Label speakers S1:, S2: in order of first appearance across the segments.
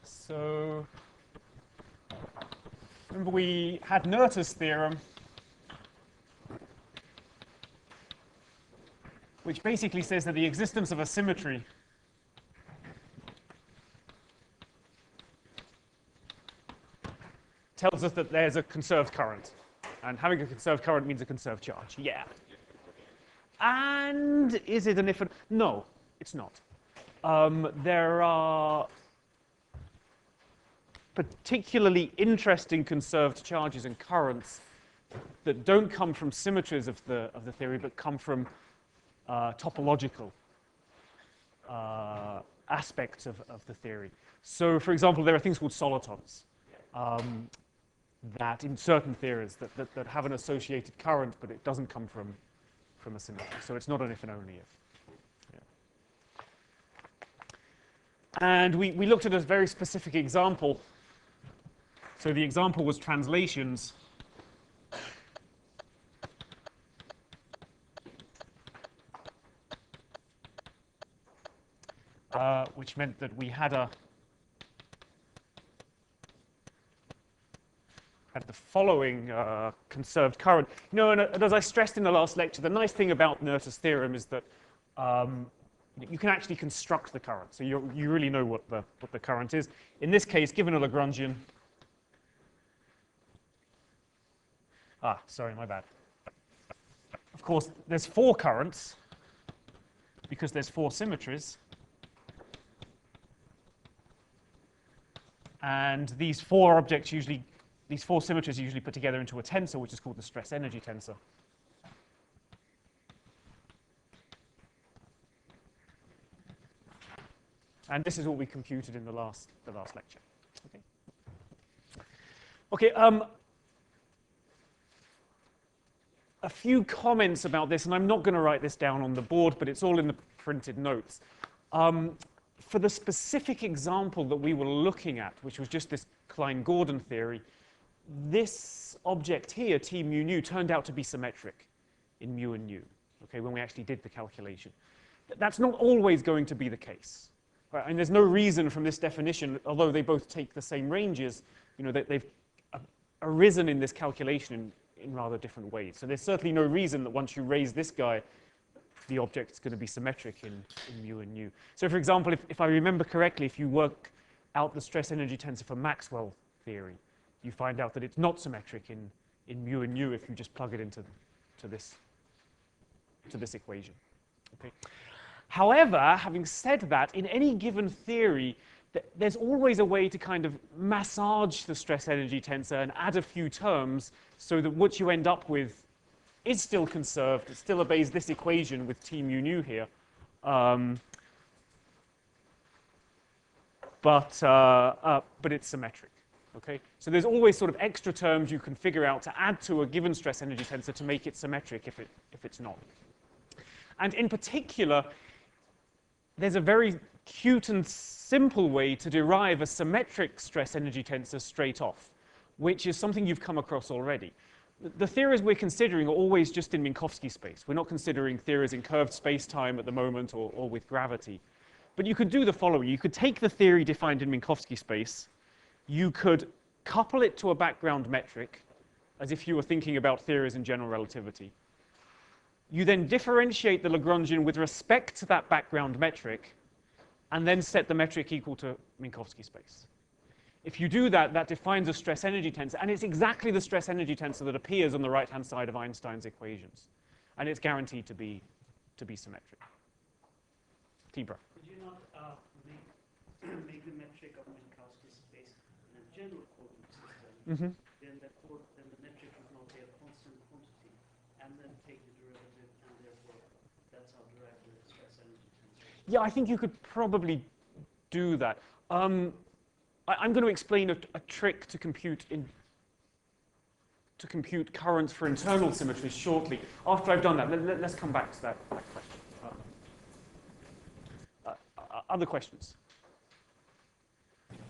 S1: So remember we had Noether's theorem, which basically says that the existence of a symmetry tells us that there's a conserved current. And having a conserved current means a conserved charge. Yeah. And is it an if? No, it's not. There are particularly interesting conserved charges and currents that don't come from symmetries of the theory, but come from topological aspects of the theory. So, for example, there are things called solitons that in certain theories that have an associated current, but it doesn't come from a symmetry. So it's not an if and only if. Yeah. And we looked at a very specific example. So the example was translations. Which meant that we had the following conserved current. You know, and as I stressed in the last lecture, the nice thing about Noether's theorem is that you can actually construct the current. So you really know what the current is. In this case, given a Lagrangian. Sorry, my bad. Of course, there's 4 currents because there's 4 symmetries. And these 4 objects usually, these 4 symmetries are usually put together into a tensor, which is called the stress energy tensor. And this is what we computed in the last lecture. Okay. A few comments about this, and I'm not going to write this down on the board, but it's all in the printed notes. For the specific example that we were looking at, which was just this Klein-Gordon theory, this object here, T mu nu, turned out to be symmetric in mu and nu, okay, when we actually did the calculation. That's not always going to be the case. Right? And there's no reason from this definition, although they both take the same ranges, you know, they've arisen in this calculation in rather different ways. So there's certainly no reason that once you raise this guy, the object's going to be symmetric in mu and nu. So for example, if I remember correctly, if you work out the stress energy tensor for Maxwell theory, you find out that it's not symmetric in mu and nu if you just plug it into this equation. Okay. However, having said that, in any given theory, there's always a way to kind of massage the stress energy tensor and add a few terms so that what you end up with is still conserved. It still obeys this equation with T mu nu here. But it's symmetric. Okay? So there's always sort of extra terms you can figure out to add to a given stress energy tensor to make it symmetric if it's not. And in particular, there's a very cute and simple way to derive a symmetric stress energy tensor straight off, which is something you've come across already. The theories we're considering are always just in Minkowski space. We're not considering theories in curved space-time at the moment or with gravity. But you could do the following. You could take the theory defined in Minkowski space. You could couple it to a background metric, as if you were thinking about theories in general relativity. You then differentiate the Lagrangian with respect to that background metric, and then set the metric equal to Minkowski space. If you do that, that defines a stress energy tensor, and it's exactly the stress energy tensor that appears on the right-hand side of Einstein's equations. And it's guaranteed to be symmetric. Tibra.
S2: Could you not make the metric of Minkowski space in a general coordinate system?
S1: Mm-hmm.
S2: Then the metric would not be a constant quantity, and then take the derivative, and therefore that's how derive the stress energy tensor.
S1: Yeah, I think you could probably do that. I'm going to explain a trick to compute currents for internal symmetries shortly. After I've done that, let's come back to that question. Other questions?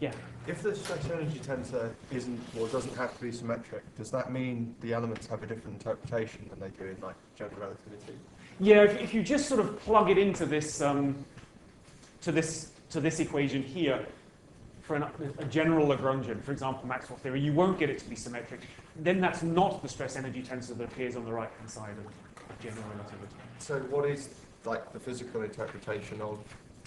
S1: Yeah.
S3: If the stress energy tensor isn't or doesn't have to be symmetric, does that mean the elements have a different interpretation than they do in like general relativity?
S1: Yeah, if you just sort of plug it into this to this equation here, for a general Lagrangian, for example, Maxwell theory, you won't get it to be symmetric. Then that's not the stress energy tensor that appears on the right-hand side of general relativity.
S3: So what is like the physical interpretation of?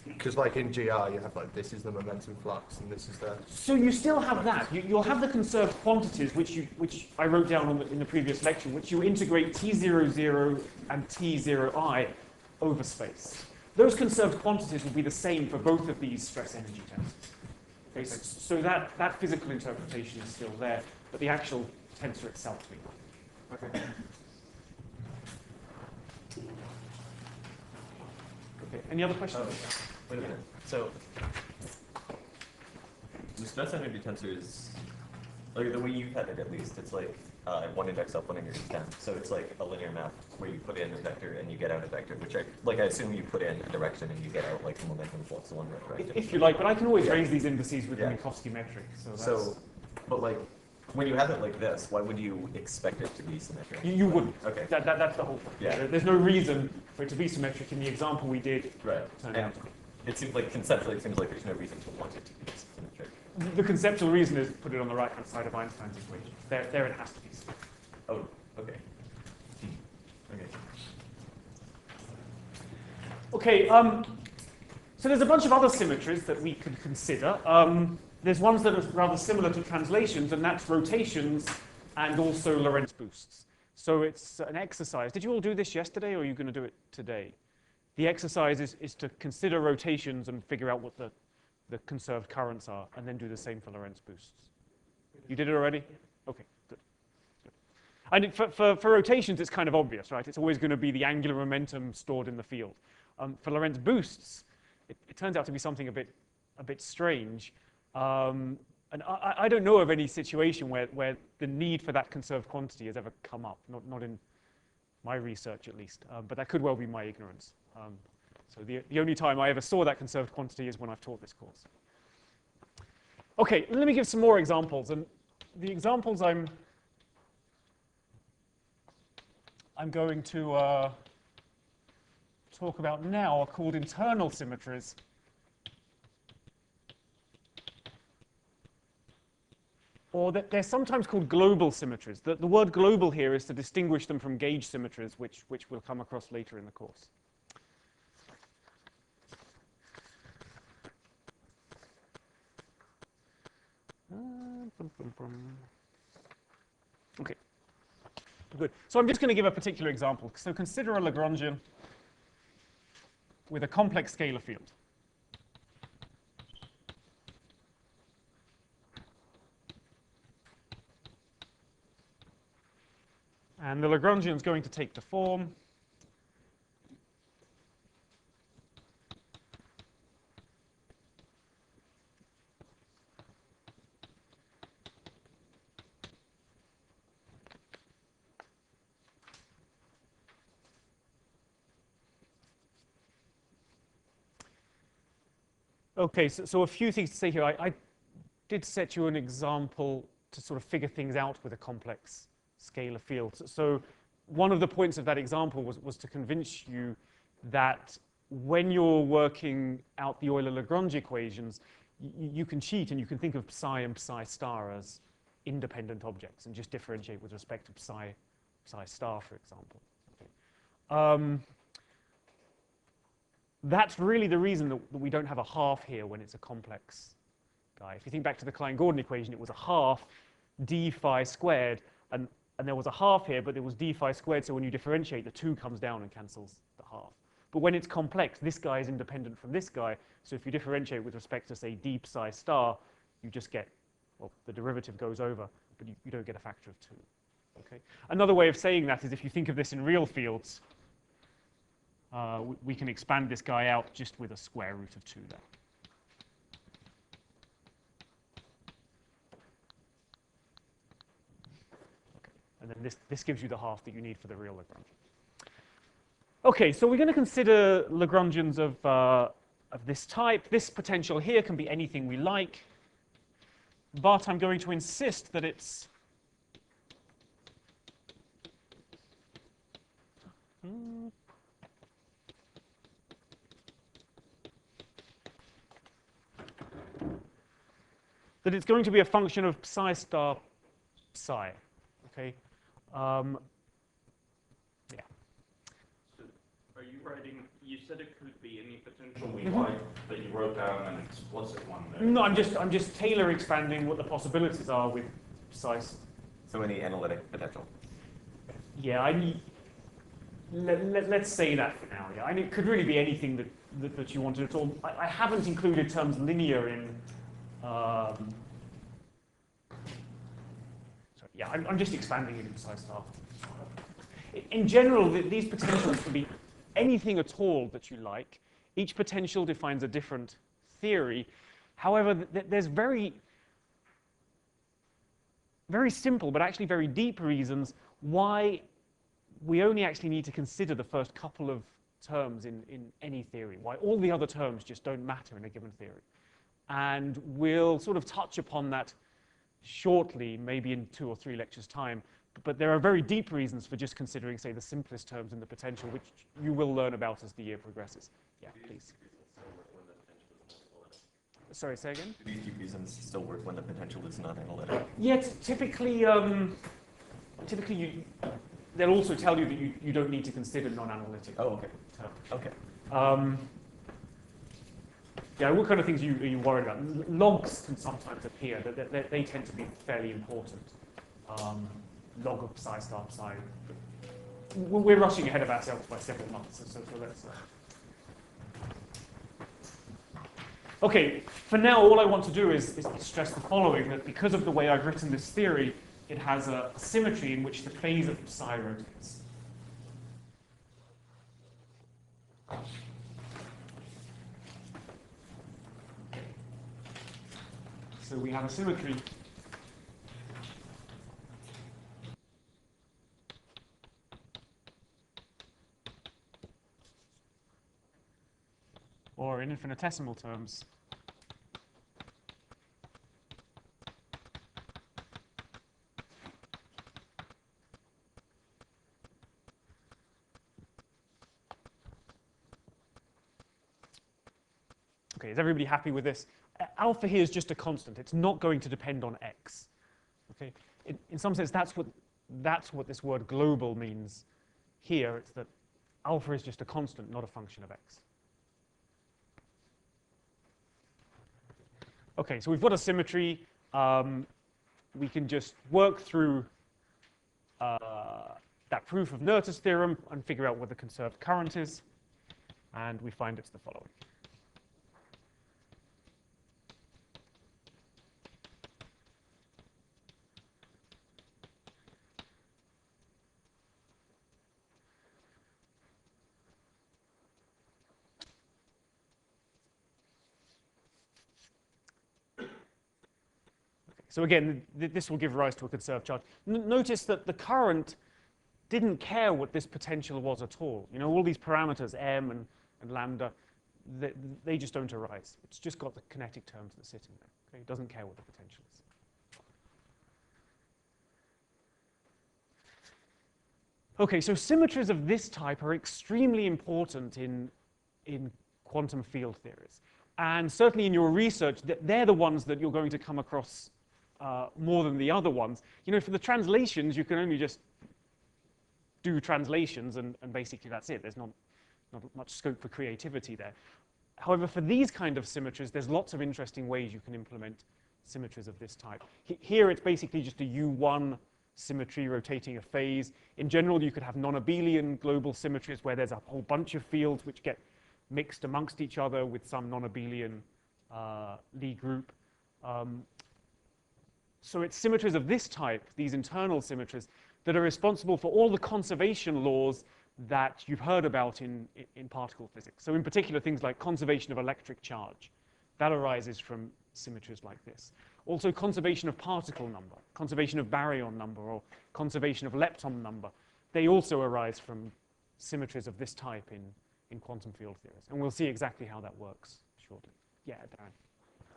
S3: Because like in GR, you have like this is the momentum flux and this is the.
S1: So you still have that. You'll have the conserved quantities, which I wrote down in the previous lecture, which you integrate T00 and T0I over space. Those conserved quantities will be the same for both of these stress energy tensors. Okay, so that physical interpretation is still there, but the actual tensor itself will be gone.
S3: Okay.
S1: Okay. Any other questions?
S4: Wait a minute. So the stress energy tensor is, like the way you've had it at least, it's like one index up, one index down. So it's like a linear map where you put in a vector and you get out a vector, which I assume you put in a direction and you get out like the momentum flux along that direction.
S1: If you like, but I can always raise these indices with the Minkowski metric.
S4: So, but like when you have it like this, why would you expect it to be symmetric?
S1: You wouldn't.
S4: Okay.
S1: That's the whole point.
S4: Yeah.
S1: There's no reason for it to be symmetric in the example we did.
S4: Right.
S1: Turned
S4: And
S1: out.
S4: it seems like conceptually, it seems like there's no reason to want it to be symmetric.
S1: The conceptual reason is put it on the right-hand side of Einstein's equation. There it has to be.
S4: Oh, okay. Okay.
S1: Okay, so there's a bunch of other symmetries that we could consider. There's ones that are rather similar to translations, and that's rotations and also Lorentz boosts. So it's an exercise. Did you all do this yesterday, or are you going to do it today? The exercise is to consider rotations and figure out what the conserved currents are, and then do the same for Lorentz boosts. You did it already? Okay, good. And for rotations, it's kind of obvious, right? It's always going to be the angular momentum stored in the field. For Lorentz boosts, it turns out to be something a bit strange. And I don't know of any situation where the need for that conserved quantity has ever come up, not in my research at least, but that could well be my ignorance. So the only time I ever saw that conserved quantity is when I've taught this course. Okay, let me give some more examples. And the examples I'm going to talk about now are called internal symmetries. Or they're sometimes called global symmetries. The word global here is to distinguish them from gauge symmetries, which we'll come across later in the course. Okay, good. So I'm just going to give a particular example. So consider a Lagrangian with a complex scalar field. And the Lagrangian is going to take the form okay, so a few things to say here. I did set you an example to sort of figure things out with a complex scalar field. So one of the points of that example was to convince you that when you're working out the Euler-Lagrange equations, you can cheat and you can think of psi and psi star as independent objects and just differentiate with respect to psi star, for example. Okay. That's really the reason that we don't have a half here when it's a complex guy. If you think back to the Klein-Gordon equation, it was a half d phi squared, and there was a half here, but there was d phi squared, so when you differentiate, the 2 comes down and cancels the half. But when it's complex, this guy is independent from this guy, so if you differentiate with respect to, say, d psi star, you just get, well, the derivative goes over, but you don't get a factor of 2. Okay? Another way of saying that is if you think of this in real fields, we can expand this guy out just with a square root of 2 there. And then this gives you the half that you need for the real Lagrangian. Okay, so we're going to consider Lagrangians of this type. This potential here can be anything we like, but I'm going to insist that it's that it's going to be a function of psi star psi. Okay. Yeah.
S5: So are you writing? You said it could be any potential we like, but you wrote down an explicit one there.
S1: No, I'm just Taylor expanding what the possibilities are with psi.
S4: So any analytic potential.
S1: Yeah, let's say that for now. Yeah, and it could really be anything that you wanted at all. I haven't included terms linear in. Sorry, yeah, I'm just expanding it in psi star. In general, these potentials can be anything at all that you like. Each potential defines a different theory. However, there's very simple but actually very deep reasons why we only actually need to consider the first couple of terms in any theory, why all the other terms just don't matter in a given theory. And we'll sort of touch upon that shortly, maybe in 2 or 3 lectures' time. But there are very deep reasons for just considering, say, the simplest terms in the potential, which you will learn about as the year progresses. Yeah, please. Sorry, say again?
S4: Do these deep reasons still work when the potential is not analytic?
S1: Yeah, typically they'll also tell you that you don't need to consider non-analytic
S4: Oh, okay.
S1: terms.
S4: Okay.
S1: Yeah, what kind of things are you worried about? Logs can sometimes appear. They tend to be fairly important. Log of psi star psi. We're rushing ahead of ourselves by several months, so let's. Okay, for now, all I want to do is stress the following: that because of the way I've written this theory, it has a symmetry in which the phase of psi rotates. So we have a symmetry or in infinitesimal terms, okay, is everybody happy with this? Alpha here is just a constant. It's not going to depend on x. Okay, in some sense, that's what this word global means here. It's that alpha is just a constant, not a function of x. Okay, so we've got a symmetry. We can just work through that proof of Noether's theorem and figure out what the conserved current is. And we find it's the following. So again, this will give rise to a conserved charge. Notice that the current didn't care what this potential was at all. You know, all these parameters, m and lambda, they just don't arise. It's just got the kinetic terms that sit in there. Okay? It doesn't care what the potential is. Okay, so symmetries of this type are extremely important in quantum field theories. And certainly in your research, they're the ones that you're going to come across more than the other ones. You know, for the translations, you can only just do translations, and basically that's it. There's not much scope for creativity there. However, for these kind of symmetries, there's lots of interesting ways you can implement symmetries of this type. Here, it's basically just a U1 symmetry rotating a phase. In general, you could have non-abelian global symmetries where there's a whole bunch of fields which get mixed amongst each other with some non-abelian Lie group. So it's symmetries of this type, these internal symmetries, that are responsible for all the conservation laws that you've heard about in particle physics. So in particular, things like conservation of electric charge. That arises from symmetries like this. Also, conservation of particle number, conservation of baryon number, or conservation of lepton number. They also arise from symmetries of this type in quantum field theories. And we'll see exactly how that works shortly. Yeah, Darren.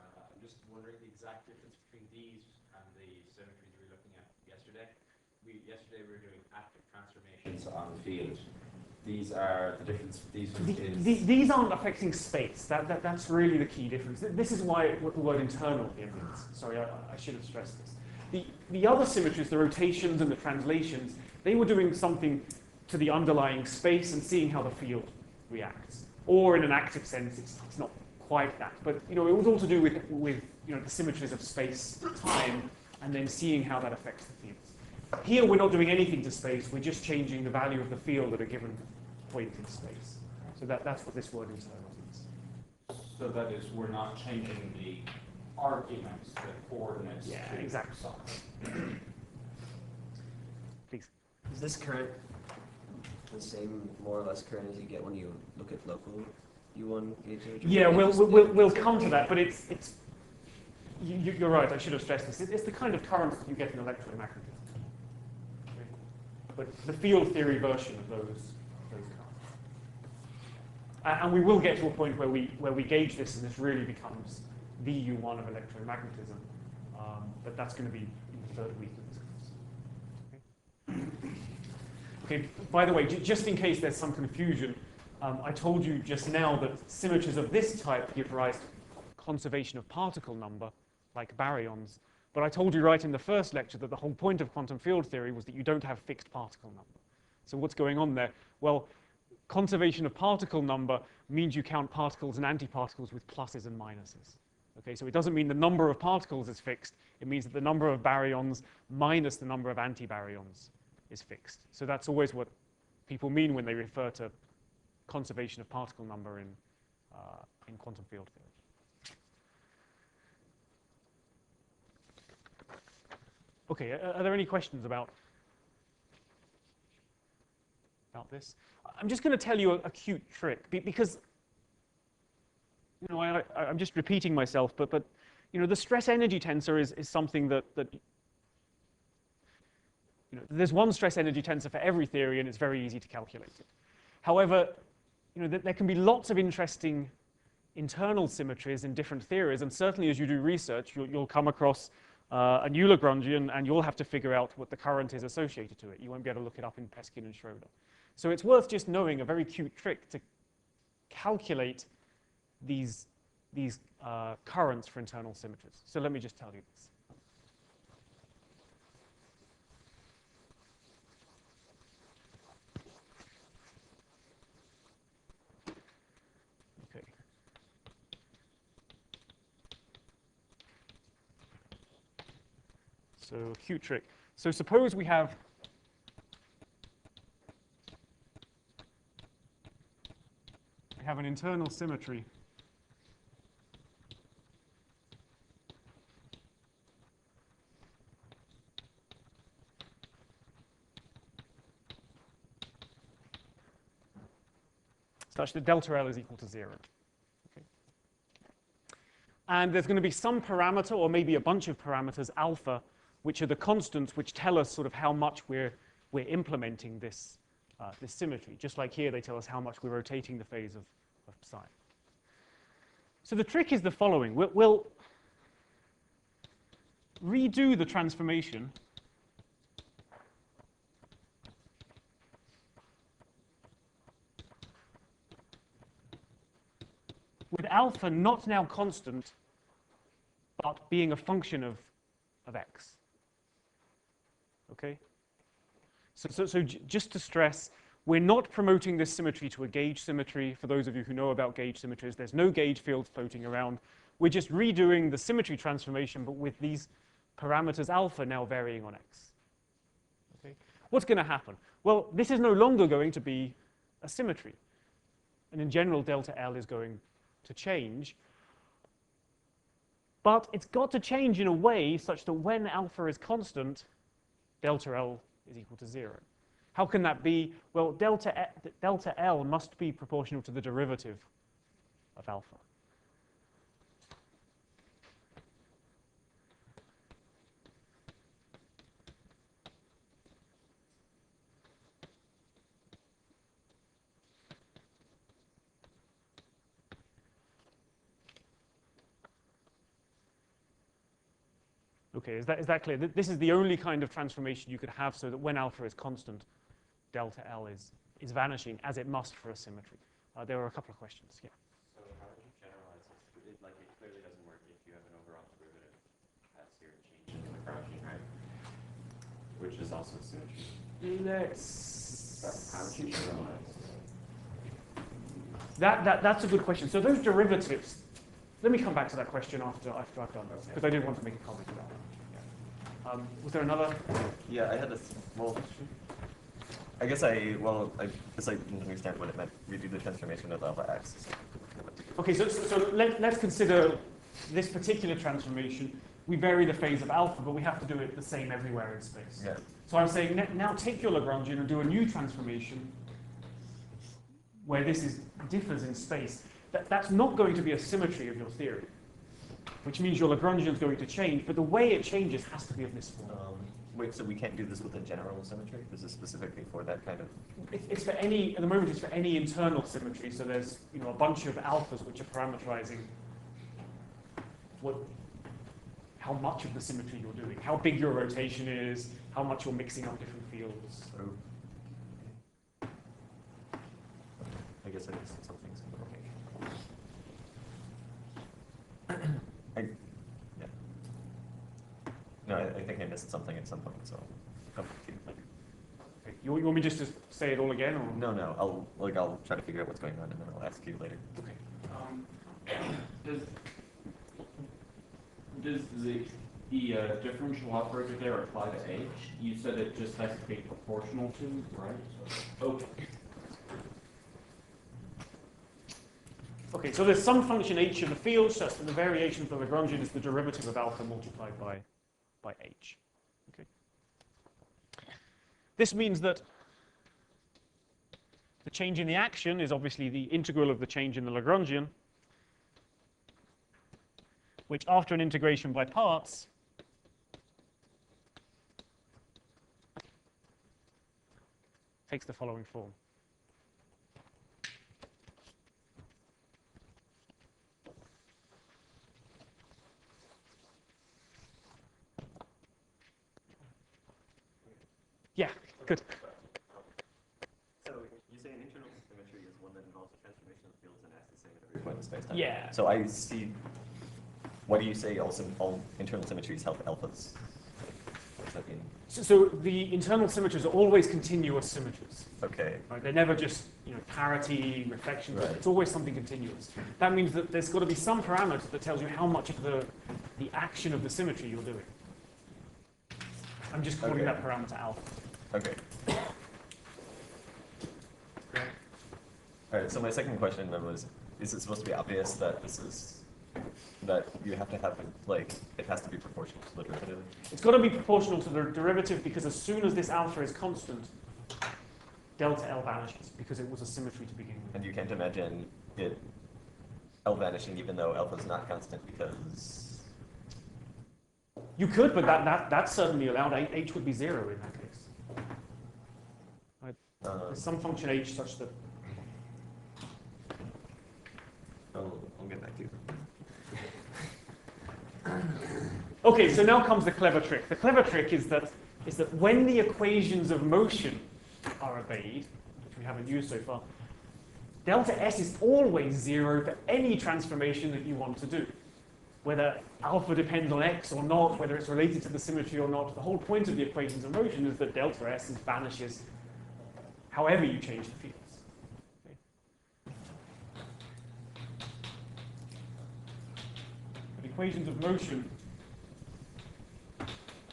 S6: I'm just wondering the exact difference between these and the symmetries we were looking at yesterday. Yesterday we were doing active transformations on the field. these are the difference. These
S1: These aren't affecting space. That's really the key difference. This is why what the word internal here means. Sorry, I should have stressed this. The other symmetries, the rotations and the translations, they were doing something to the underlying space and seeing how the field reacts. Or in an active sense, it's not quite that. But it was all to do with the symmetries of space, time, and then seeing how that affects the fields. Here, we're not doing anything to space. We're just changing the value of the field at a given point in space. So that's what this word internal means.
S5: So that is, we're not changing the arguments, the coordinates.
S1: Yeah,
S5: to
S1: exactly.
S5: side.
S1: Please.
S7: Is this current the same, more or less, current as you get when you look at local U1 gauge symmetry?
S1: Yeah, we'll come to that, but you're right. I should have stressed this. It's the kind of current that you get in electromagnetism. Okay. But the field theory version of those currents. And we will get to a point where we gauge this, and this really becomes the U1 of electromagnetism. But that's going to be in the third week of this course. Okay. By the way, just in case there's some confusion, I told you just now that symmetries of this type give rise to conservation of particle number, like baryons. But I told you right in the first lecture that the whole point of quantum field theory was that you don't have fixed particle number. So what's going on there? Well, conservation of particle number means you count particles and antiparticles with pluses and minuses. Okay, so it doesn't mean the number of particles is fixed. It means that the number of baryons minus the number of antibaryons is fixed. So that's always what people mean when they refer to conservation of particle number in quantum field theory. Okay, are there any questions about this? I'm just going to tell you a cute trick because I'm just repeating myself, but the stress energy tensor is something that there's one stress energy tensor for every theory, and it's very easy to calculate it. However, there can be lots of interesting internal symmetries in different theories, and certainly as you do research, you'll come across a new Lagrangian, and you'll have to figure out what the current is associated to it. You won't be able to look it up in Peskin and Schroeder. So it's worth just knowing a very cute trick to calculate these currents for internal symmetries. So let me just tell you this. Okay. So cute trick. So suppose we have an internal symmetry such that delta L is equal to 0. Okay. And there's going to be some parameter, or maybe a bunch of parameters, alpha, which are the constants which tell us sort of how much we're implementing this symmetry. Just like here, they tell us how much we're rotating the phase of psi. So the trick is the following. We'll redo the transformation with alpha not now constant, but being a function of x. Okay? So just to stress, we're not promoting this symmetry to a gauge symmetry. For those of you who know about gauge symmetries, there's no gauge field floating around. We're just redoing the symmetry transformation, but with these parameters alpha now varying on x. Okay? What's going to happen? Well, this is no longer going to be a symmetry. And in general, delta L is going to change. But it's got to change in a way such that when alpha is constant, delta L is equal to 0. How can that be? Well, delta L must be proportional to the derivative of alpha. Okay, is that clear? This is the only kind of transformation you could have so that when alpha is constant, delta L is is vanishing as it must for a symmetry. There were a couple of questions. Yeah.
S4: So how would you generalize this? It clearly doesn't work if you have an overall derivative that's here change in the Lagrangian, right? Which is also a symmetry. How would you generalize this?
S1: That's a good question. So those derivatives, let me come back to that question after I've done this, because I did want to make a comment about it. Yeah. Was there another?
S4: Yeah, I had this. Well, I guess I didn't understand what it meant. We do the transformation of alpha x.
S1: Okay, so let's consider this particular transformation. We vary the phase of alpha, but we have to do it the same everywhere in space.
S4: Yeah.
S1: So I'm saying now take your Lagrangian and do a new transformation where this differs in space. That's not going to be a symmetry of your theory, which means your Lagrangian is going to change, but the way it changes has to be of this form.
S4: Wait, so we can't do this with a general symmetry? This is specifically for that kind of...
S1: It's for any, at the moment it's for any internal symmetry, so there's a bunch of alphas which are parameterizing how much of the symmetry you're doing, how big your rotation is, how much you're mixing up different fields.
S4: So, I guess I missed something. No, I think I missed something at some point, so I'm confused.
S1: Okay. You want me just to say it all again, or?
S4: No, I'll try to figure out what's going on and then I'll ask you later.
S1: Okay.
S5: Does the differential operator there apply to h? You said it just has to be proportional to, right? Okay.
S1: Okay, so there's some function h in the field such that the variation of the Lagrangian is the derivative of alpha multiplied by h. Okay. This means that the change in the action is obviously the integral of the change in the Lagrangian, which after an integration by parts takes the following form. Yeah, good.
S4: So you say an internal symmetry is one that involves a transformation of fields and acts the same at every point in space-time.
S1: Yeah.
S4: So I see. Why do you say all internal symmetries help alphas? What does that mean?
S1: So the internal symmetries are always continuous symmetries.
S4: Okay.
S1: Right? They're never just parity, reflection.
S4: Right.
S1: It's always something continuous. That means that there's got to be some parameter that tells you how much of the action of the symmetry you're doing. I'm just calling that parameter alpha.
S4: Okay. All right. So my second question then was: is it supposed to be obvious that that you have to have it has to be proportional to the derivative?
S1: It's got to be proportional to the derivative because as soon as this alpha is constant, delta L vanishes because it was a symmetry to begin with.
S4: And you can't imagine it L vanishing even though alpha is not constant because.
S1: You could, but that's certainly allowed. H would be 0 in that case. Right? There's some function h such that.
S4: I'll get back to you.
S1: Okay, so now comes the clever trick. The clever trick is that when the equations of motion are obeyed, which we haven't used so far, delta S is always 0 for any transformation that you want to do. Whether alpha depends on x or not, whether it's related to the symmetry or not, the whole point of the equations of motion is that delta S vanishes however you change the fields. Okay. The equations of motion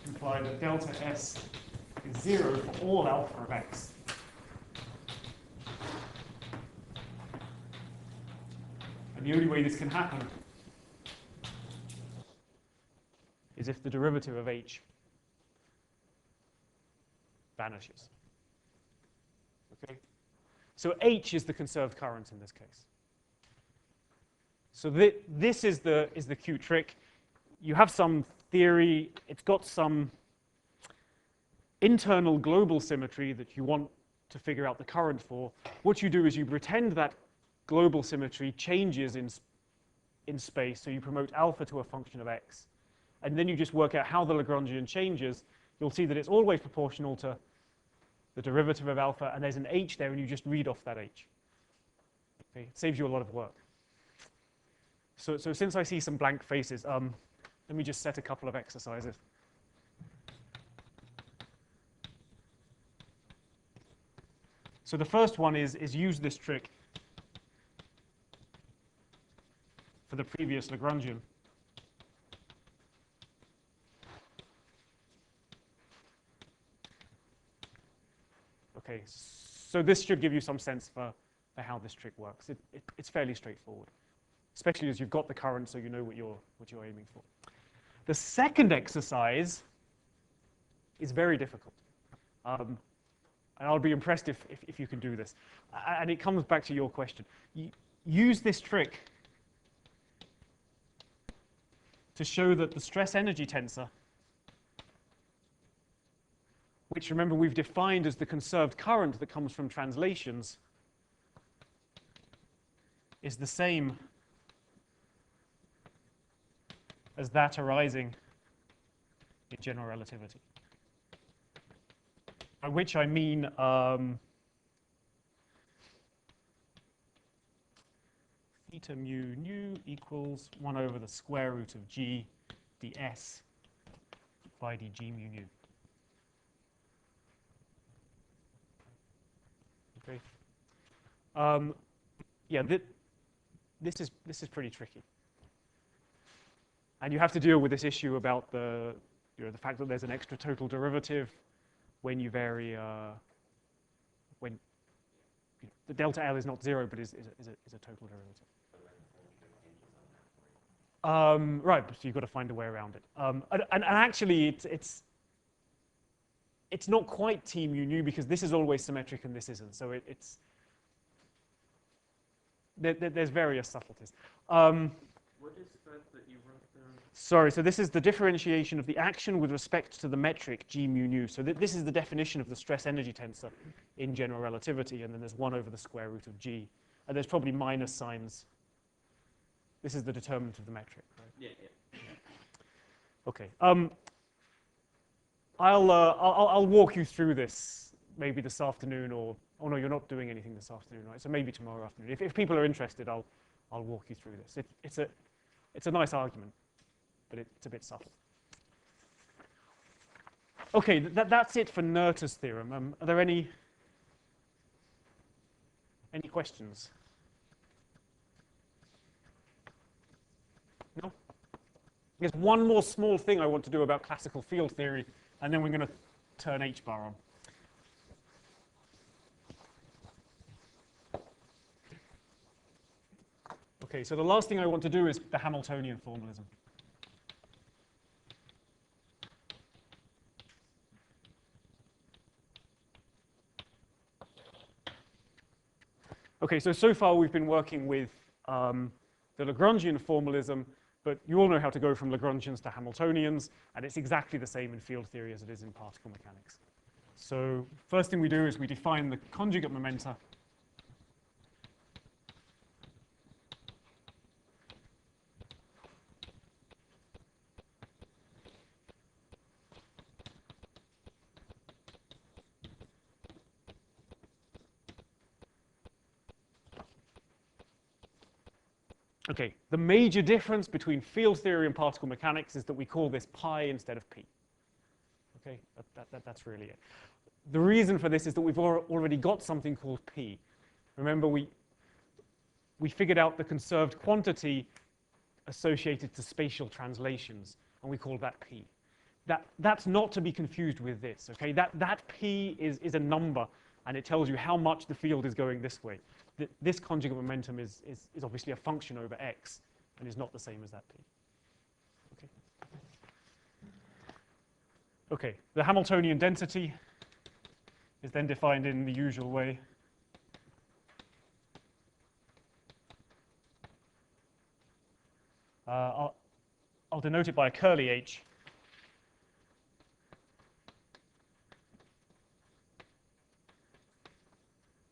S1: imply that delta S is 0 for all alpha of x. And the only way this can happen is if the derivative of h vanishes. Okay? So h is the conserved current in this case. So this is the cute trick. You have some theory, it's got some internal global symmetry that you want to figure out the current for. What you do is you pretend that global symmetry changes in space, so you promote alpha to a function of x. And then you just work out how the Lagrangian changes. You'll see that it's always proportional to the derivative of alpha, and there's an h there, and you just read off that h. Okay, it saves you a lot of work. So since I see some blank faces, let me just set a couple of exercises. So the first one is use this trick for the previous Lagrangian. Okay, so this should give you some sense for how this trick works. It's fairly straightforward, especially as you've got the current, so you know what you're aiming for. The second exercise is very difficult. And I'll be impressed if you can do this. And it comes back to your question. Use this trick to show that the stress-energy tensor, which remember we've defined as the conserved current that comes from translations, is the same as that arising in general relativity. By which I mean theta mu nu equals 1 over the square root of g ds by dg mu nu. Okay. Yeah, this is pretty tricky, and you have to deal with this issue about the fact that there's an extra total derivative when you vary when the delta L is not 0 but is a total derivative. Right, so you've got to find a way around it. And actually, it's not quite T mu nu because this is always symmetric and this isn't. So there's various subtleties.
S5: What is that you wrote down?
S1: Sorry, so this is the differentiation of the action with respect to the metric g mu nu. So this is the definition of the stress-energy tensor in general relativity, and then there's 1 over the square root of g. And there's probably minus signs. This is the determinant of the metric, right?
S5: Yeah.
S1: Okay. I'll walk you through this maybe this afternoon, or oh no, you're not doing anything this afternoon, right? So maybe tomorrow afternoon. If people are interested, I'll walk you through this. It's a nice argument, but it's a bit subtle. Okay, that's it for Noether's theorem. Are there any questions? No? There's one more small thing I want to do about classical field theory, and then we're going to turn H-bar on. Okay, so the last thing I want to do is the Hamiltonian formalism. Okay, so far we've been working with the Lagrangian formalism, but you all know how to go from Lagrangians to Hamiltonians, and it's exactly the same in field theory as it is in particle mechanics. So first thing we do is we define the conjugate momenta. Okay, the major difference between field theory and particle mechanics is that we call this pi instead of p. Okay, that's really it. The reason for this is that we've already got something called p. Remember, we figured out the conserved quantity associated to spatial translations, and we call that p. That's not to be confused with this. Okay, that p is a number, and it tells you how much the field is going this way. This conjugate momentum is obviously a function over x and is not the same as that p. Okay. Okay, the Hamiltonian density is then defined in the usual way. I'll denote it by a curly h.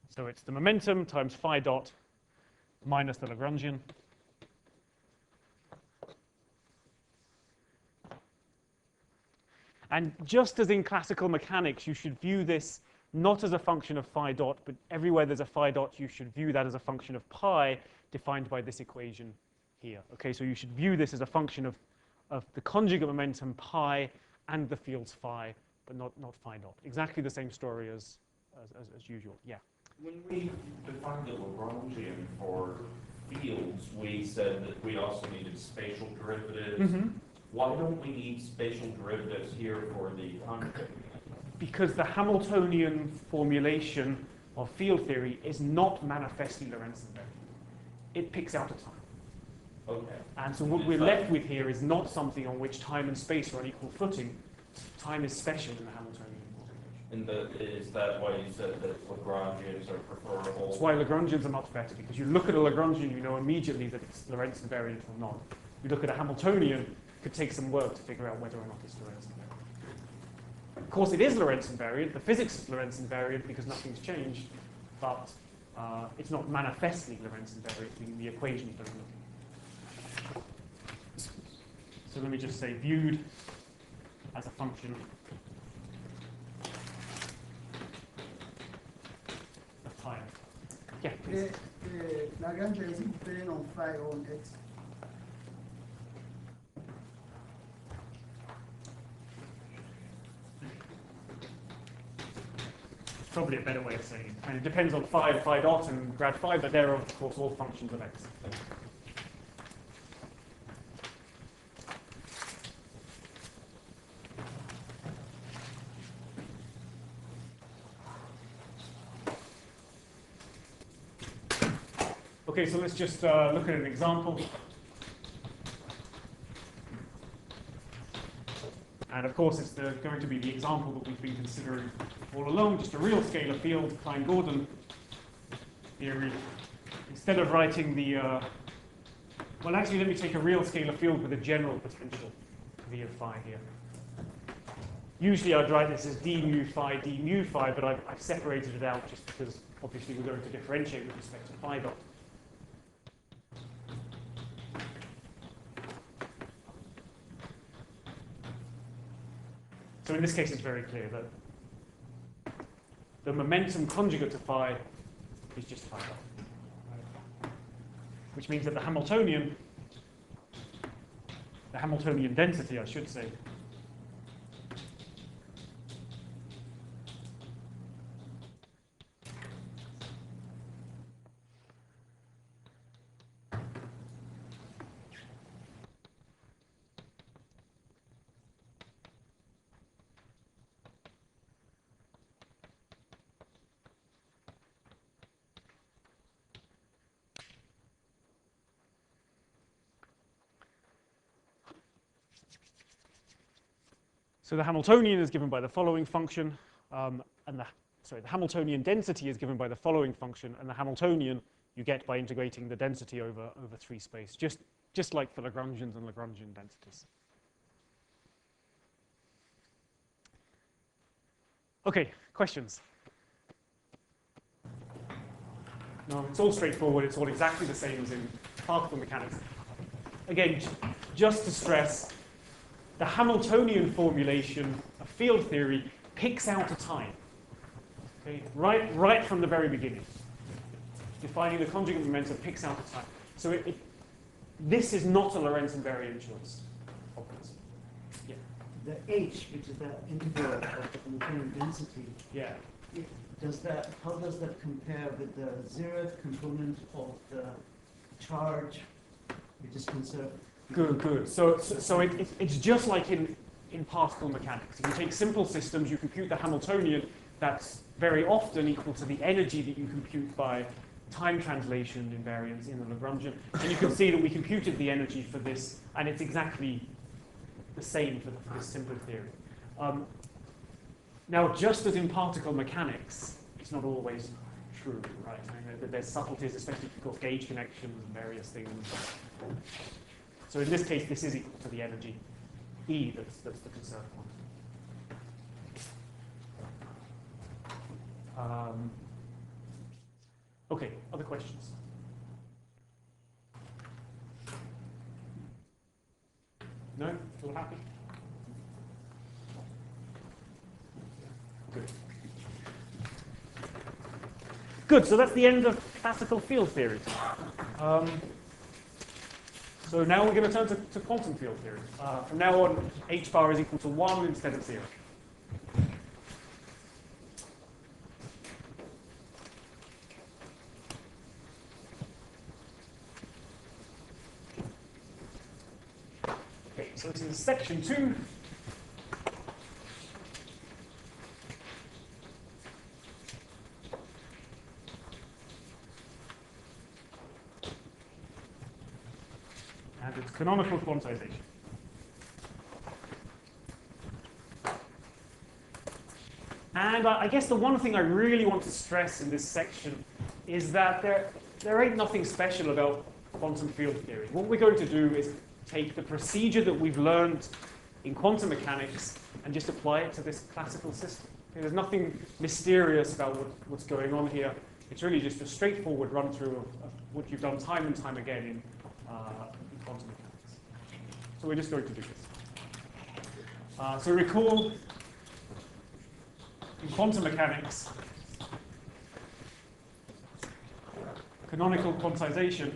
S1: So it's the momentum times phi dot minus the Lagrangian. And just as in classical mechanics, you should view this not as a function of phi dot, but everywhere there's a phi dot, you should view that as a function of pi defined by this equation here. Okay, so you should view this as a function of the conjugate momentum pi and the fields phi, but not phi dot. Exactly the same story as usual. Yeah.
S5: When we defined the Lagrangian for fields, we said that we also needed spatial derivatives. Why don't we need spatial derivatives here for the conjugate?
S1: Because the Hamiltonian formulation of field theory is not manifestly Lorentz invariant. It picks out a time.
S5: Okay.
S1: And so what we're left with here is not something on which time and space are on equal footing. Time is special in the Hamiltonian formulation.
S5: Is that why you said that Lagrangians are preferable?
S1: That's why Lagrangians are much better, because you look at a Lagrangian, you know immediately that it's Lorentz invariant or not. You look at a Hamiltonian, it could take some work to figure out whether or not it's Lorentz invariant. Of course, it is Lorentz invariant. The physics is Lorentz invariant because nothing's changed, but it's not manifestly Lorentz invariant. The equations don't look. So let me just say viewed as a function of time. Yeah, please.
S8: Lagrange is dependent on phi or on x.
S1: Probably a better way of saying it. And it depends on phi, phi dot, and grad phi, but they're of course all functions of x. Okay, so let's just look at an example. And of course, it's going to be the example that we've been considering all along, just a real scalar field, Klein-Gordon theory. Instead of writing the, well, actually, let me take a real scalar field with a general potential, V of phi here. Usually I'd write this as d mu phi, but I've separated it out just because obviously we're going to differentiate with respect to phi dot. So in this case, it's very clear that the momentum conjugate to phi is just phi dot, which means that the Hamiltonian density, I should say, so the Hamiltonian is given by the following function, and the Hamiltonian density is given by the following function, and the Hamiltonian you get by integrating the density over 3 space, just like for Lagrangians and Lagrangian densities. Okay, questions? No, it's all straightforward. It's all exactly the same as in particle mechanics. Again, just to stress, the Hamiltonian formulation of field theory picks out a time, okay? Right from the very beginning. Defining the conjugate momentum picks out a time. So this is not a Lorentz invariant choice. Obviously. Yeah.
S8: The h, which is the integral of the Hamiltonian density,
S1: Yeah.
S8: how does that compare with the zeroth component of the charge, which is conserved?
S1: Good. So it's just like in particle mechanics. If you take simple systems, you compute the Hamiltonian, that's very often equal to the energy that you compute by time translation invariance in the Lagrangian. And you can see that we computed the energy for this, and it's exactly the same for this simpler theory. Now, just as in particle mechanics, it's not always true, right? I mean, there's subtleties, especially if you've got gauge connections and various things. So in this case, this is equal to the energy E, that's the conserved one. Okay, other questions? No? All happy? Good. Good, so that's the end of classical field theory. So now we're going to turn to quantum field theory. From now on, h bar is equal to 1 instead of 0. Okay, so this is section 2. And it's canonical quantization. And I guess the one thing I really want to stress in this section is that there ain't nothing special about quantum field theory. What we're going to do is take the procedure that we've learned in quantum mechanics and just apply it to this classical system. Okay, there's nothing mysterious about what's going on here. It's really just a straightforward run-through of what you've done time and time again in quantum mechanics. So we're just going to do this. So recall, in quantum mechanics, canonical quantization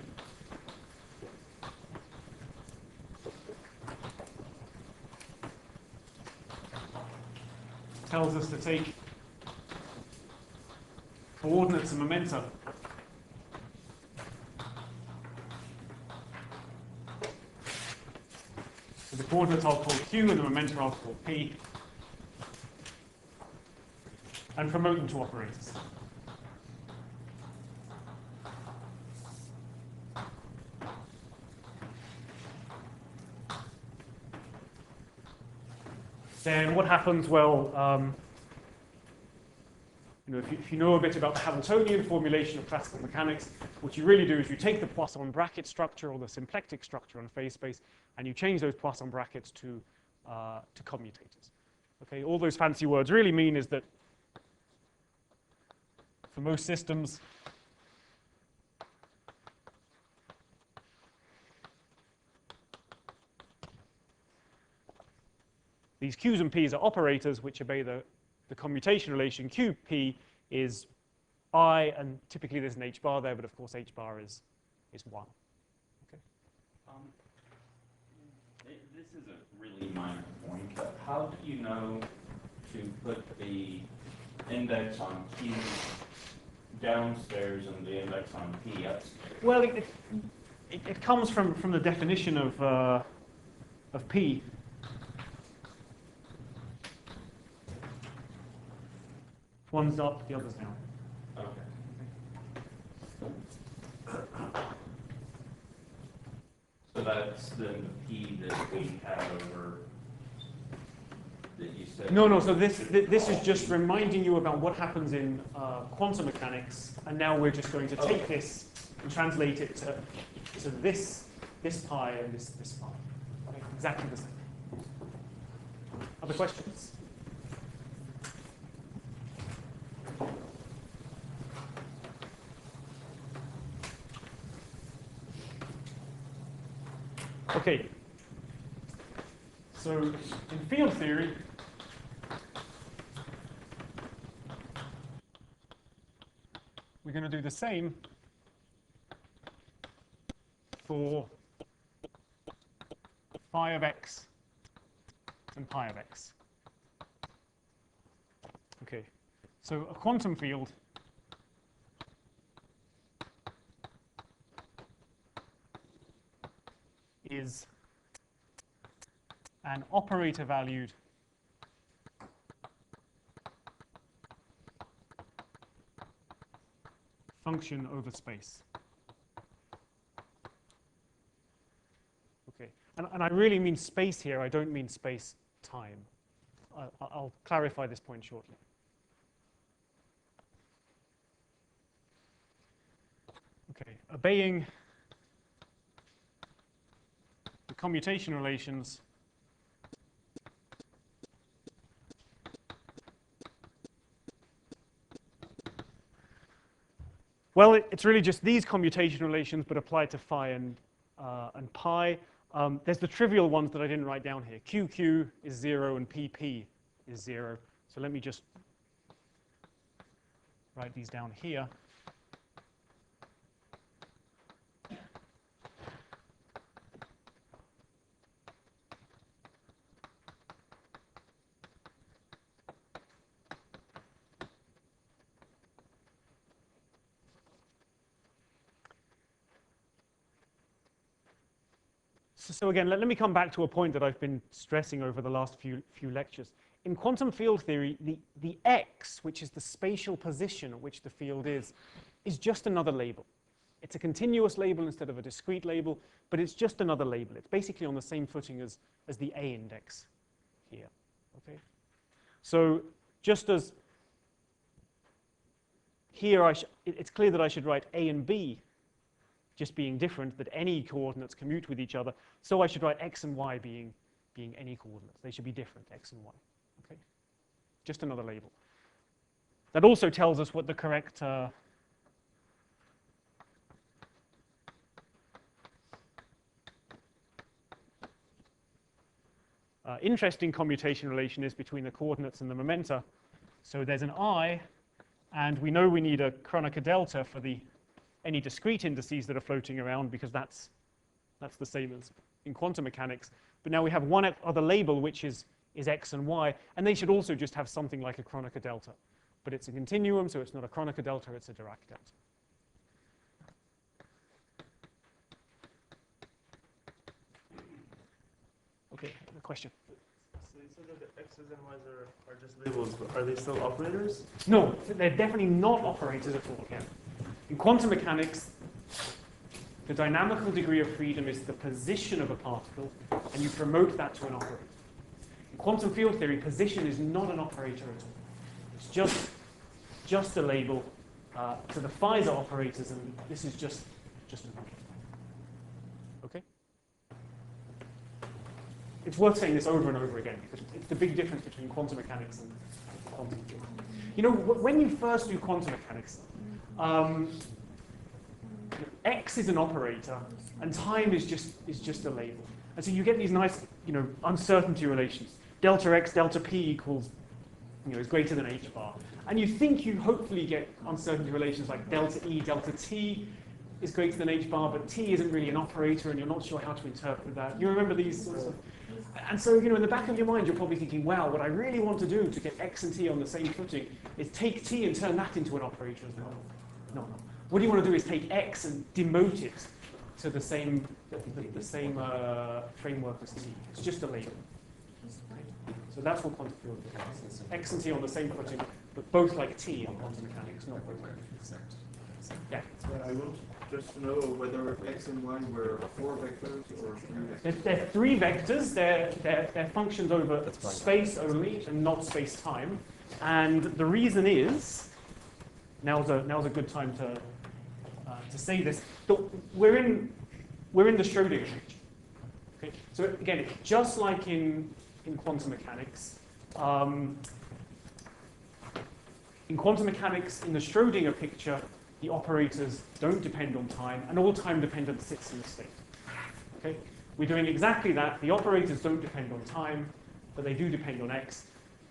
S1: tells us to take coordinates and momenta so the coordinates I'll call Q and the momenta I'll call P, and promote them to operators. Then what happens? Well, if you know a bit about the Hamiltonian formulation of classical mechanics, what you really do is you take the Poisson bracket structure or the symplectic structure on phase space, and you change those Poisson brackets to commutators. Okay, all those fancy words really mean is that for most systems, these Q's and P's are operators which obey the commutation relation. QP is I, and typically there's an h bar there, but of course h bar is 1. Okay.
S5: This is a really minor point, but how do you know to put the index on Q downstairs and the index on P upstairs?
S1: Well, it comes from the definition of P. One's up, the other's down.
S5: Okay. So that's then the P that we have over that you said.
S1: No. So this is just reminding you about what happens in quantum mechanics, and now we're just going to take this and translate it to this pi and this pi. Okay, exactly the same. Other questions? Okay, so in field theory, we're going to do the same for phi of x and pi of x. Okay, so a quantum field is an operator valued function over space. Okay, and I really mean space here, I don't mean space time. I'll clarify this point shortly. Okay, obeying the commutation relations well, it's really just these commutation relations, but applied to phi and pi. There's the trivial ones that I didn't write down here. QQ is 0 and PP is 0. So let me just write these down here. So again, let me come back to a point that I've been stressing over the last few lectures. In quantum field theory, the x, which is the spatial position at which the field is just another label. It's a continuous label instead of a discrete label, but it's just another label. It's basically on the same footing as the A index here. Okay? So just as here, it's clear that I should write A and B just being different, that any coordinates commute with each other. So I should write x and y being any coordinates. They should be different, x and y. Okay? Just another label. That also tells us what the correct interesting commutation relation is between the coordinates and the momenta. So there's an I, and we know we need a Kronecker delta for any discrete indices that are floating around, because that's the same as in quantum mechanics. But now we have one other label, which is x and y, and they should also just have something like a Kronecker delta. But it's a continuum, so it's not a Kronecker delta, it's a Dirac delta. Okay, the question.
S9: So you said that the x's and y's are just labels, but are they still operators?
S1: No, they're definitely not operators at all here. In quantum mechanics, the dynamical degree of freedom is the position of a particle, and you promote that to an operator. In quantum field theory, position is not an operator at all. It's just a label. So the phi's are operators, and this is just an operator. Okay? It's worth saying this over and over again, because it's the big difference between quantum mechanics and quantum field. You know, when you first do quantum mechanics, x is an operator, and time is just a label. And so you get these nice, uncertainty relations. Delta x, delta p equals, is greater than h bar. And you think you hopefully get uncertainty relations like delta e, delta t is greater than h bar, but t isn't really an operator, and you're not sure how to interpret that. You remember these sorts of... And so, in the back of your mind, you're probably thinking, wow, what I really want to do to get x and t on the same footing is take t and turn that into an operator as well. No. What you want to do is take x and demote it to the same framework as t. It's just a label. Okay? So that's what quantum field is. X and t on the same footing, but both like t in quantum mechanics, not both like t. Yeah.
S9: I want just to know whether x and y were 4 vectors or 3 vectors.
S1: They're 3 vectors. They're functions over space only and not space-time. And the reason is, now's a good time to say this. We're in the Schrodinger picture. Okay? So again, just like in quantum mechanics, in quantum mechanics, in the Schrodinger picture, the operators don't depend on time, and all time dependence sits in the state. Okay? We're doing exactly that. The operators don't depend on time, but they do depend on x.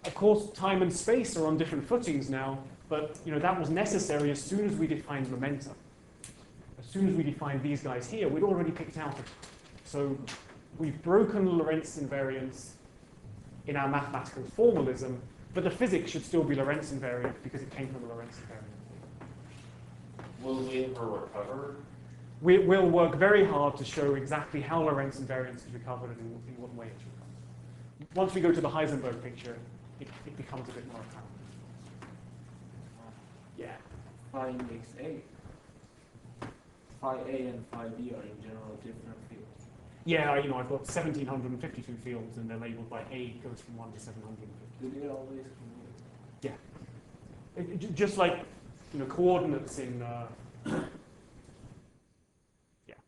S1: Of course, time and space are on different footings now, but that was necessary as soon as we defined momentum. As soon as we defined these guys here, we'd already picked out a time. So we've broken Lorentz invariance in our mathematical formalism, but the physics should still be Lorentz invariant because it came from a Lorentz invariant.
S5: Will we ever recover?
S1: We'll work very hard to show exactly how Lorentz invariance is recovered and in what way it's recovered. Once we go to the Heisenberg picture, it becomes a bit more apparent. Yeah.
S10: Phi index A. Phi A and Phi B are in general different fields.
S1: Yeah, I've got 1,752 fields, and they're labeled by A goes from 1 to 750.
S10: Do they always commute?
S1: Yeah. Just like coordinates in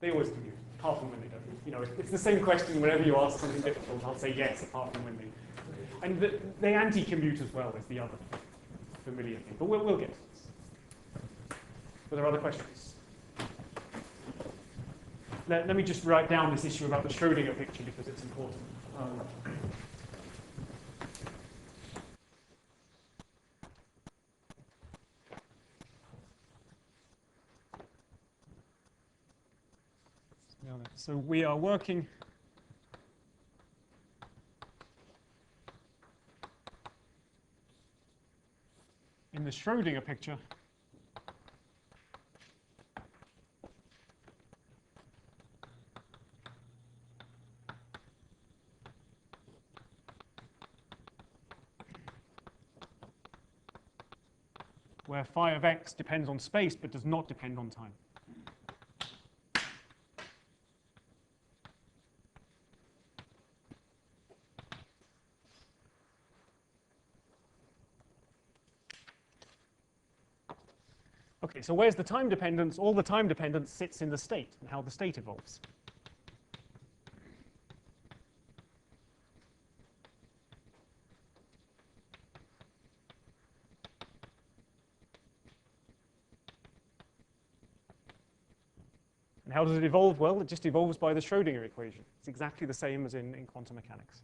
S1: they always commute, apart from when they don't. It's the same question whenever you ask something difficult, I'll say yes, apart from when they. And they anti-commute as well is the other familiar thing. But we'll get to this. Were there other questions? Let me just write down this issue about the Schrodinger picture because it's important. So we are working in the Schrodinger picture. where phi of x depends on space but does not depend on time. Okay, so where's the time dependence? All the time dependence sits in the state and how the state evolves. And how does it evolve? Well, it just evolves by the Schrodinger equation. It's exactly the same as in quantum mechanics.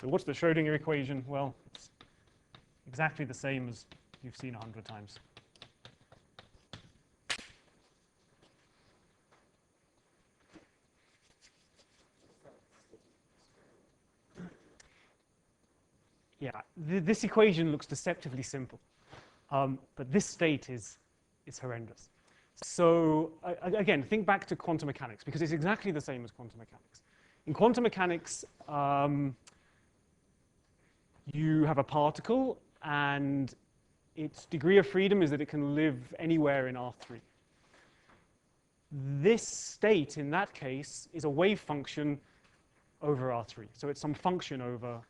S1: So what's the Schrodinger equation? Well, it's exactly the same as you've seen 100 times. Yeah, this equation looks deceptively simple, but this state is horrendous. So again, think back to quantum mechanics, because it's exactly the same as quantum mechanics. In quantum mechanics, you have a particle, and its degree of freedom is that it can live anywhere in R3. This state, in that case, is a wave function over R3. So it's some function over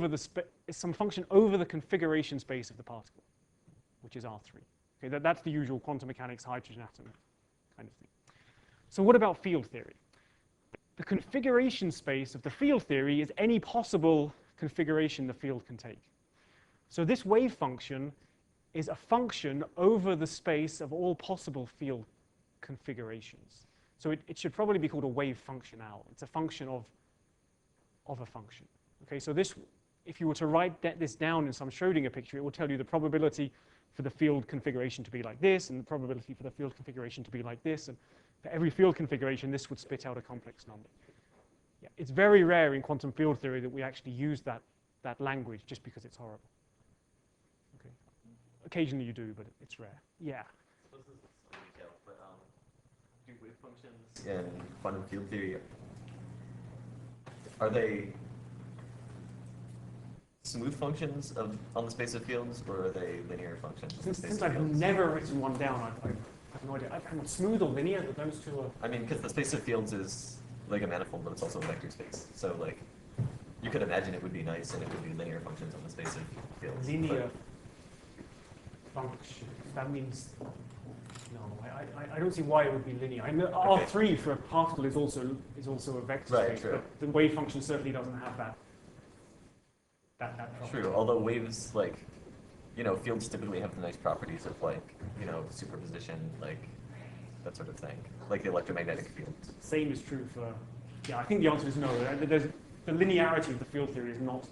S1: the configuration space of the particle, which is R3. Okay, that's the usual quantum mechanics hydrogen atom kind of thing. So what about field theory? The configuration space of the field theory is any possible configuration the field can take. So this wave function is a function over the space of all possible field configurations. So it should probably be called a wave functional. It's a function of a function. Okay, so this, if you were to write this down in some Schrodinger picture, it will tell you the probability for the field configuration to be like this, and the probability for the field configuration to be like this, and for every field configuration, this would spit out a complex number. Yeah, it's very rare in quantum field theory that we actually use that language just because it's horrible. Okay. Occasionally you do, but it's rare. Yeah.
S4: So this is some detail, but do wave functions in quantum field theory, are they smooth functions on the space of fields, or are they linear functions?
S1: Since I've never written one down, I have no idea. I'm not smooth or linear, but those two are.
S4: I mean, because the space of fields is like a manifold, but it's also a vector space. So like, you could imagine it would be nice and it would be linear functions on the space of fields.
S1: Linear function. That means no. I don't see why it would be linear. I mean, R3 for a particle is also a vector
S4: Right,
S1: space,
S4: true.
S1: but the wave function certainly doesn't have that property.
S4: True, although waves, like, you know, fields typically have the nice properties of, like, you know, superposition, like, that sort of thing, like the electromagnetic fields.
S1: Same is true for, yeah, I think the answer is no. The linearity of the field theory is not.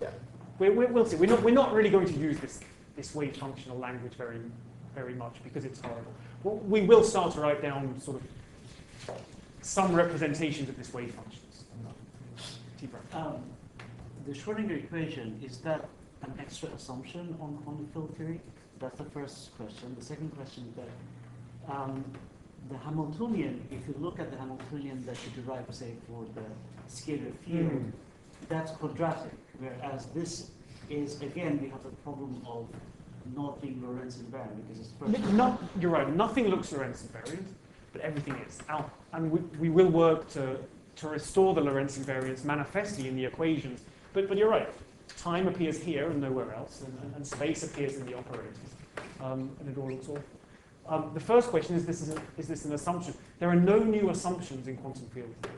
S4: Yeah.
S1: We'll see. We're not really going to use this wave functional language very much because it's horrible. Well, we will start to write down sort of some representations of this wave functions.
S8: The Schrodinger equation, is that an extra assumption on quantum field theory? That's the first question. The second question is that the Hamiltonian, if you look at the Hamiltonian that you derive, say, for the scalar field, that's quadratic, whereas this is, again, we have the problem of not being Lorentz invariant because it's first.
S1: You're right. Nothing looks Lorentz invariant, but everything is. And we will work to restore the Lorentz invariance manifestly in the equations. But you're right. Time appears here and nowhere else, and space appears in the operators, and it all looks awful. The first question is this an assumption? There are no new assumptions in quantum field theory.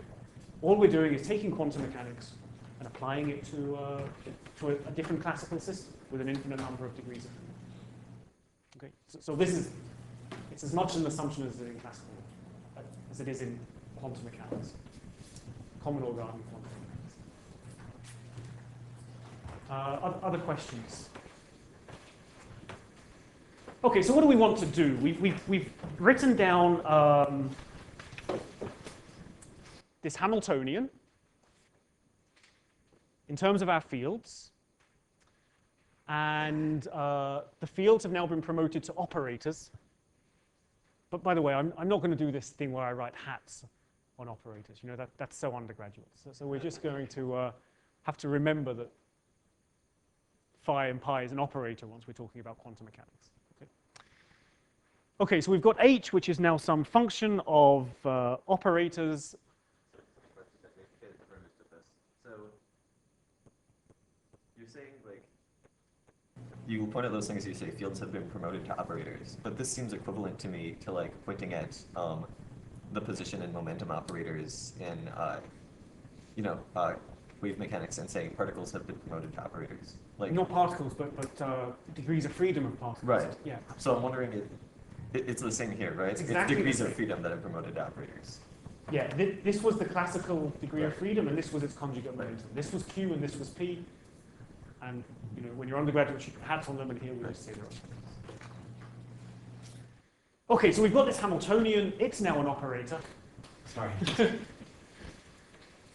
S1: All we're doing is taking quantum mechanics and applying it to a different classical system with an infinite number of degrees of freedom. Okay, so it's as much an assumption as in classical as it is in quantum mechanics, common or Garden quantum mechanics. Other questions? Okay, so what do we want to do? We've written down this Hamiltonian in terms of our fields. And the fields have now been promoted to operators. But by the way, I'm not going to do this thing where I write hats on operators. You know, that's so undergraduate. So we're just going to have to remember that phi and pi is an operator once we're talking about quantum mechanics. Okay, so we've got h, which is now some function of operators.
S4: So you're saying, like, you point out those things, you say fields have been promoted to operators, but this seems equivalent to me to, like, pointing at the position and momentum operators in, wave mechanics and saying particles have been promoted to operators. Like,
S1: Not particles, but degrees of freedom of particles.
S4: Right.
S1: Yeah.
S4: So I'm wondering it's the same here, right?
S1: Exactly
S4: it's degrees
S1: the
S4: of
S1: same.
S4: freedom that are promoted to operators.
S1: Yeah, this was the classical degree of
S4: Right.
S1: freedom, and this was its conjugate
S4: Right.
S1: momentum. This was Q, and this was P. And you know, when you're undergraduates, you put hats on them, and here we just say they're operators. Okay, so we've got this Hamiltonian. It's now an operator.
S6: Sorry.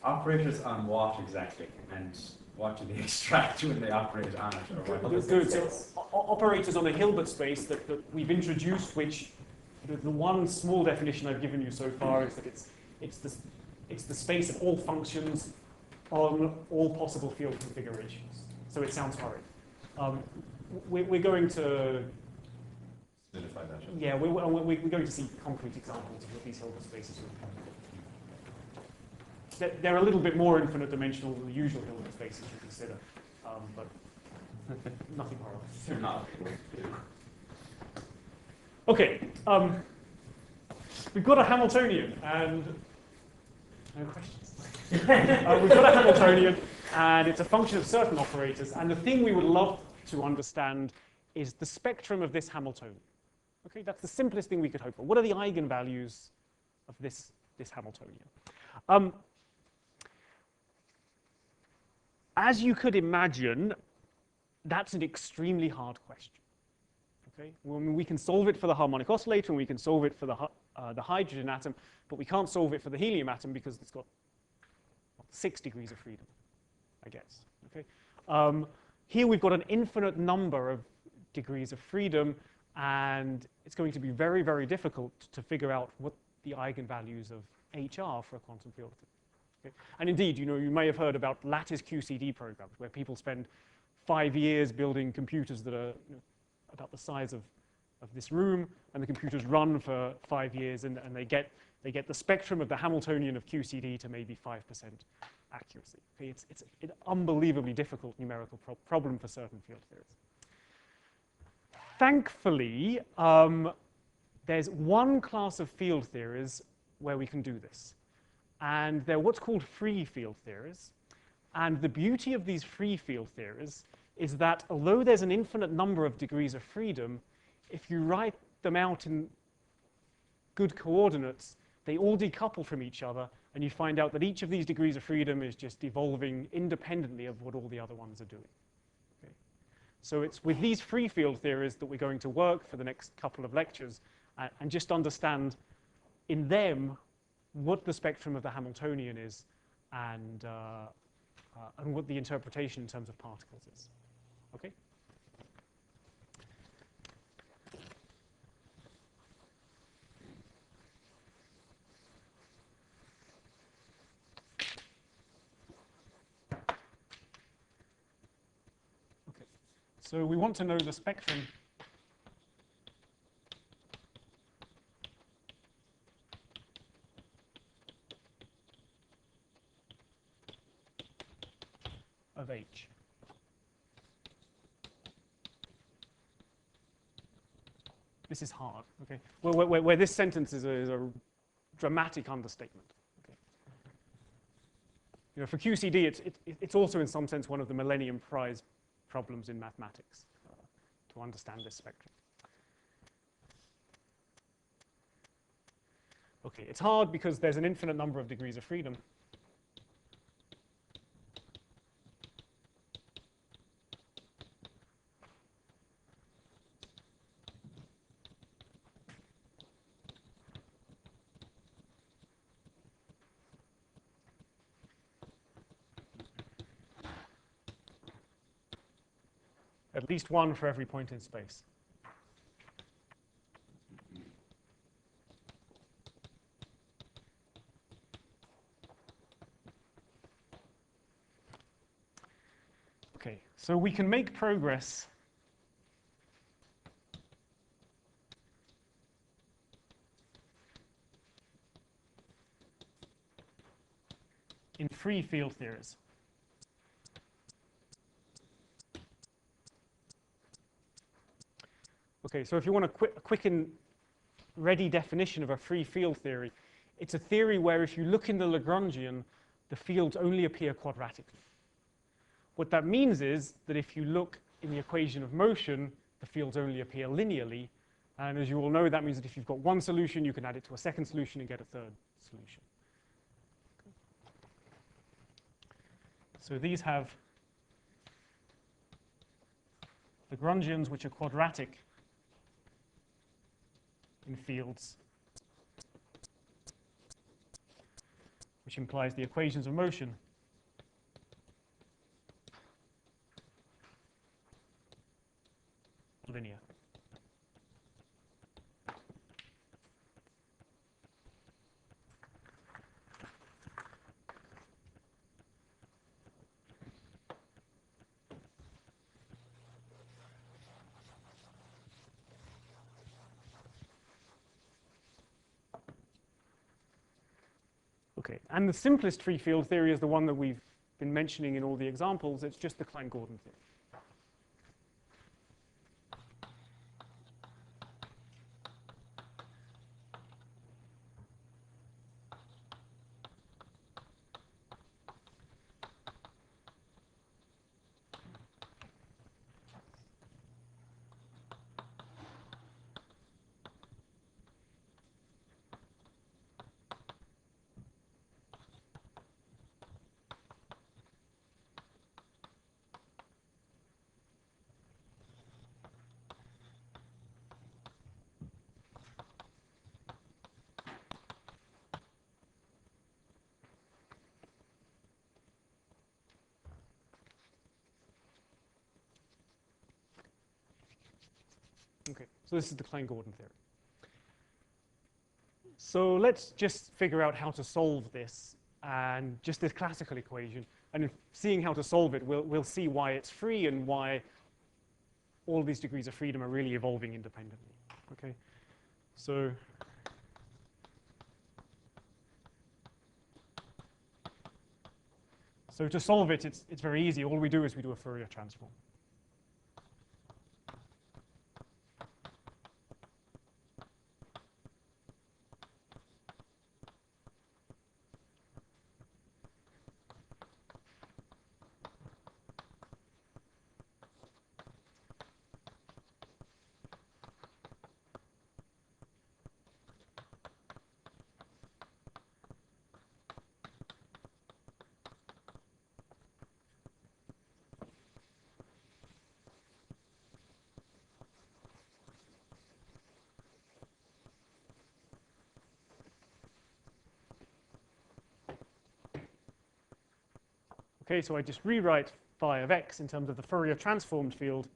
S6: Operators on what exactly? And what do they extract when they operate on it? Or what?
S1: Good. So operators on a Hilbert space that we've introduced, which the one small definition I've given you so far is that it's the space of all functions on all possible field configurations. So it sounds horrid. We're going to
S6: Solidify that.
S1: yeah we're going to see concrete examples of what these Hilbert spaces are. They're a little bit more infinite dimensional than the usual Hilbert spaces you consider, but nothing horrible.
S6: They're not.
S1: Okay, we've got a Hamiltonian, and no questions. We've got a Hamiltonian, and it's a function of certain operators, and the thing we would love to understand is the spectrum of this Hamiltonian. Okay, that's the simplest thing we could hope for. What are the eigenvalues of this Hamiltonian? As you could imagine, that's an extremely hard question. Okay? Well, we can solve it for the harmonic oscillator, and we can solve it for the hydrogen atom, but we can't solve it for the helium atom because it's got 6 degrees of freedom, I guess. Okay? Here we've got an infinite number of degrees of freedom, and it's going to be very, very difficult to figure out what the eigenvalues of H are for a quantum field. Okay? And indeed, you know, you may have heard about lattice QCD programs where people spend 5 years building computers that are about the size of this room, and the computers run for 5 years, and they get the spectrum of the Hamiltonian of QCD to maybe 5% accuracy. Okay? It's an unbelievably difficult numerical problem for certain field theories. Thankfully, there's one class of field theories where we can do this. And they're what's called free field theories. And the beauty of these free field theories is that although there's an infinite number of degrees of freedom, if you write them out in good coordinates, they all decouple from each other, and you find out that each of these degrees of freedom is just evolving independently of what all the other ones are doing. Okay? So it's with these free field theories that we're going to work for the next couple of lectures, and just understand in them what the spectrum of the Hamiltonian is, and what the interpretation in terms of particles is. Okay? Okay. So we want to know the spectrum of H. This is hard, okay? Where this sentence is a dramatic understatement. Okay? You know, for QCD, it's also in some sense one of the Millennium Prize problems in mathematics to understand this spectrum. Okay, it's hard because there's an infinite number of degrees of freedom. at least one for every point in space. Okay, so we can make progress in free field theories. Okay, so if you want a quick and ready definition of a free field theory, it's a theory where if you look in the Lagrangian, the fields only appear quadratically. What that means is that if you look in the equation of motion, the fields only appear linearly. And as you all know, that means that if you've got one solution, you can add it to a second solution and get a third solution. So these have Lagrangians which are quadratic in fields, which implies the equations of motion linear. Okay, and the simplest free field theory is the one that we've been mentioning in all the examples. It's just the Klein-Gordon theory. Okay, so this is the Klein-Gordon theory. So let's just figure out how to solve this, and just this classical equation. And if seeing how to solve it, we'll see why it's free and why all these degrees of freedom are really evolving independently. Okay, so to solve it, it's very easy. All we do is we do a Fourier transform. Okay, so I just rewrite phi of x in terms of the Fourier transformed field,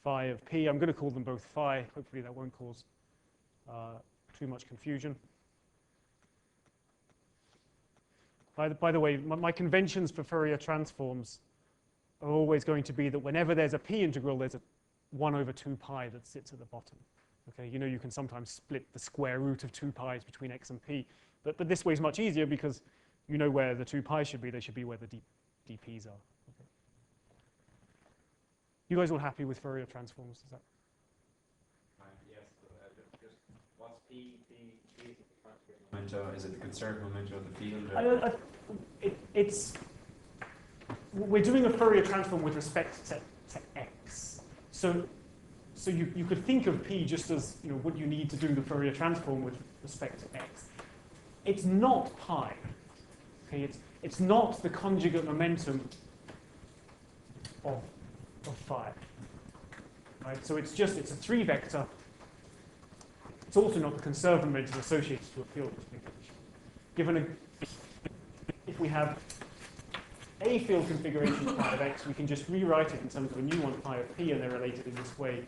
S1: phi of p. I'm going to call them both phi. Hopefully that won't cause too much confusion. By the way, my conventions for Fourier transforms are always going to be that whenever there's a p integral, there's a 1 over 2 pi that sits at the bottom. Okay, you know you can sometimes split the square root of 2 pi's between x and p, but this way is much easier because you know where the 2 pi's should be. They should be where the dp's are. Okay. You guys all happy with Fourier transforms? Is that?
S6: Yes. Just what's p? P is the momento. Is it the conserved momento of the field?
S1: It's we're doing a Fourier transform with respect to x. So you could think of p just as what you need to do the Fourier transform with respect to x. It's not pi. Okay, it's not the conjugate momentum of phi. Right? So it's a 3 vector. It's also not the conserved momentum associated to a field. Given if we have a field configuration phi of x, we can just rewrite it in terms of a new one phi of p, and they're related in this way.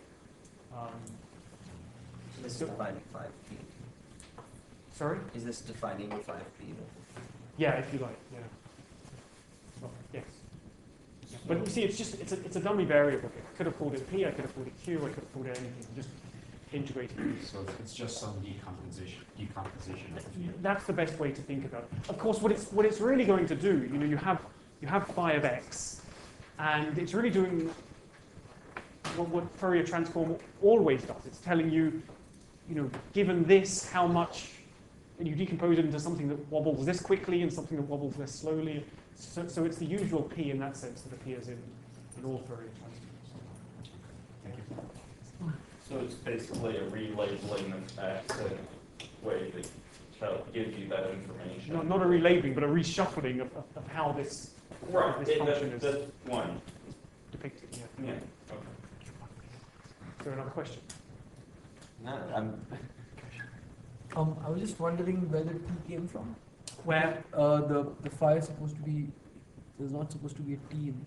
S7: So this is defining phi of p.
S1: Sorry?
S7: Is this defining phi of p?
S1: Yeah, if you like, yeah. Well, yes. Yeah. But you see, it's a dummy variable. I could have called it p, I could have called it q, I could have called it anything. Just integrated it.
S6: So it's just some decomposition of the field.
S1: That's the best way to think about it. Of course, what it's really going to do, you have phi of x, and it's really doing what Fourier transform always does. It's telling you, given this, how much, and you decompose it into something that wobbles this quickly and something that wobbles less slowly. So it's the usual p in that sense that appears in all Fourier transforms.
S6: Thank you.
S5: So it's basically a relabeling of x in a way that gives you that information.
S1: Not a relabeling, but a reshuffling of how this,
S5: Right,
S1: this function
S5: that's one.
S1: depicted. Yeah.
S5: Yeah, okay.
S1: Is there another question?
S4: No,
S11: I was just wondering where the t came from.
S1: Where?
S11: The phi is supposed to be, there's not supposed to be a t in.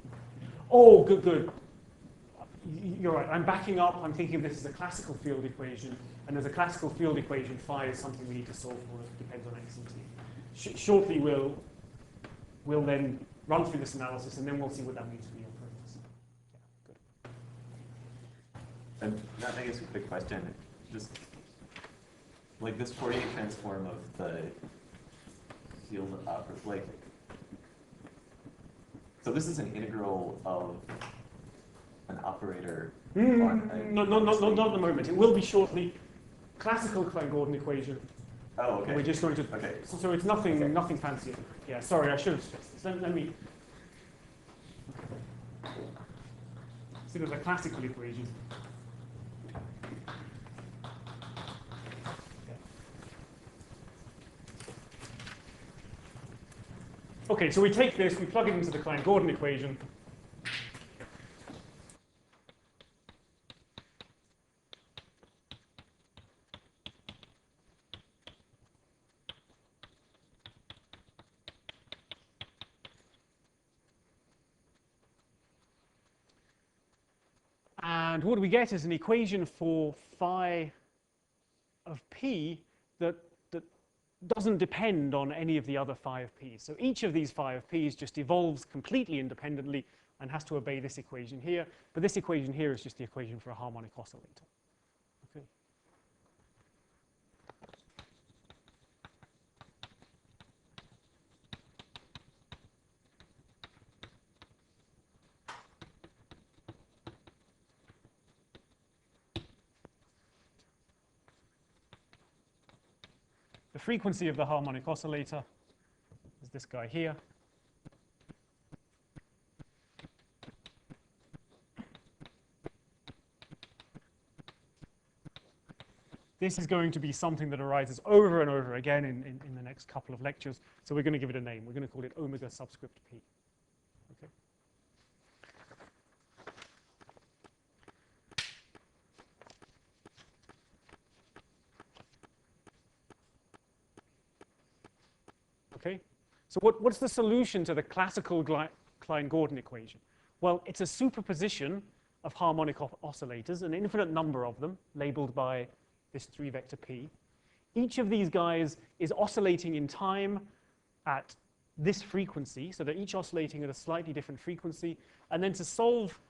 S1: Oh, good. You're right. I'm backing up. I'm thinking of this as a classical field equation, and as a classical field equation, phi is something we need to solve for. It depends on x and t. Shortly, we'll then run through this analysis, and then we'll see what that means for the operators. Yeah, good.
S4: and I guess a quick question, just like this Fourier transform of the field operator, so this is an integral of an operator.
S1: Not at the moment. It will be shortly. Classical Klein-Gordon equation.
S4: Oh, okay.
S1: We're just going to.
S4: Okay.
S1: So it's nothing fancy. Yeah. Sorry, I should have stressed this. Let me. So there's a classical equation. Okay, so we take this, we plug it into the Klein-Gordon equation. And what we get is an equation for phi of p that doesn't depend on any of the other phi of p's. So each of these phi of p's just evolves completely independently and has to obey this equation here. But this equation here is just the equation for a harmonic oscillator. Okay. The frequency of the harmonic oscillator is this guy here. This is going to be something that arises over and over again in the next couple of lectures. So we're going to give it a name. We're going to call it omega subscript p. Okay. Okay, so what's the solution to the classical Klein-Gordon equation? Well, it's a superposition of harmonic oscillators, an infinite number of them, labeled by this 3-vector p. Each of these guys is oscillating in time at this frequency, so they're each oscillating at a slightly different frequency. And then to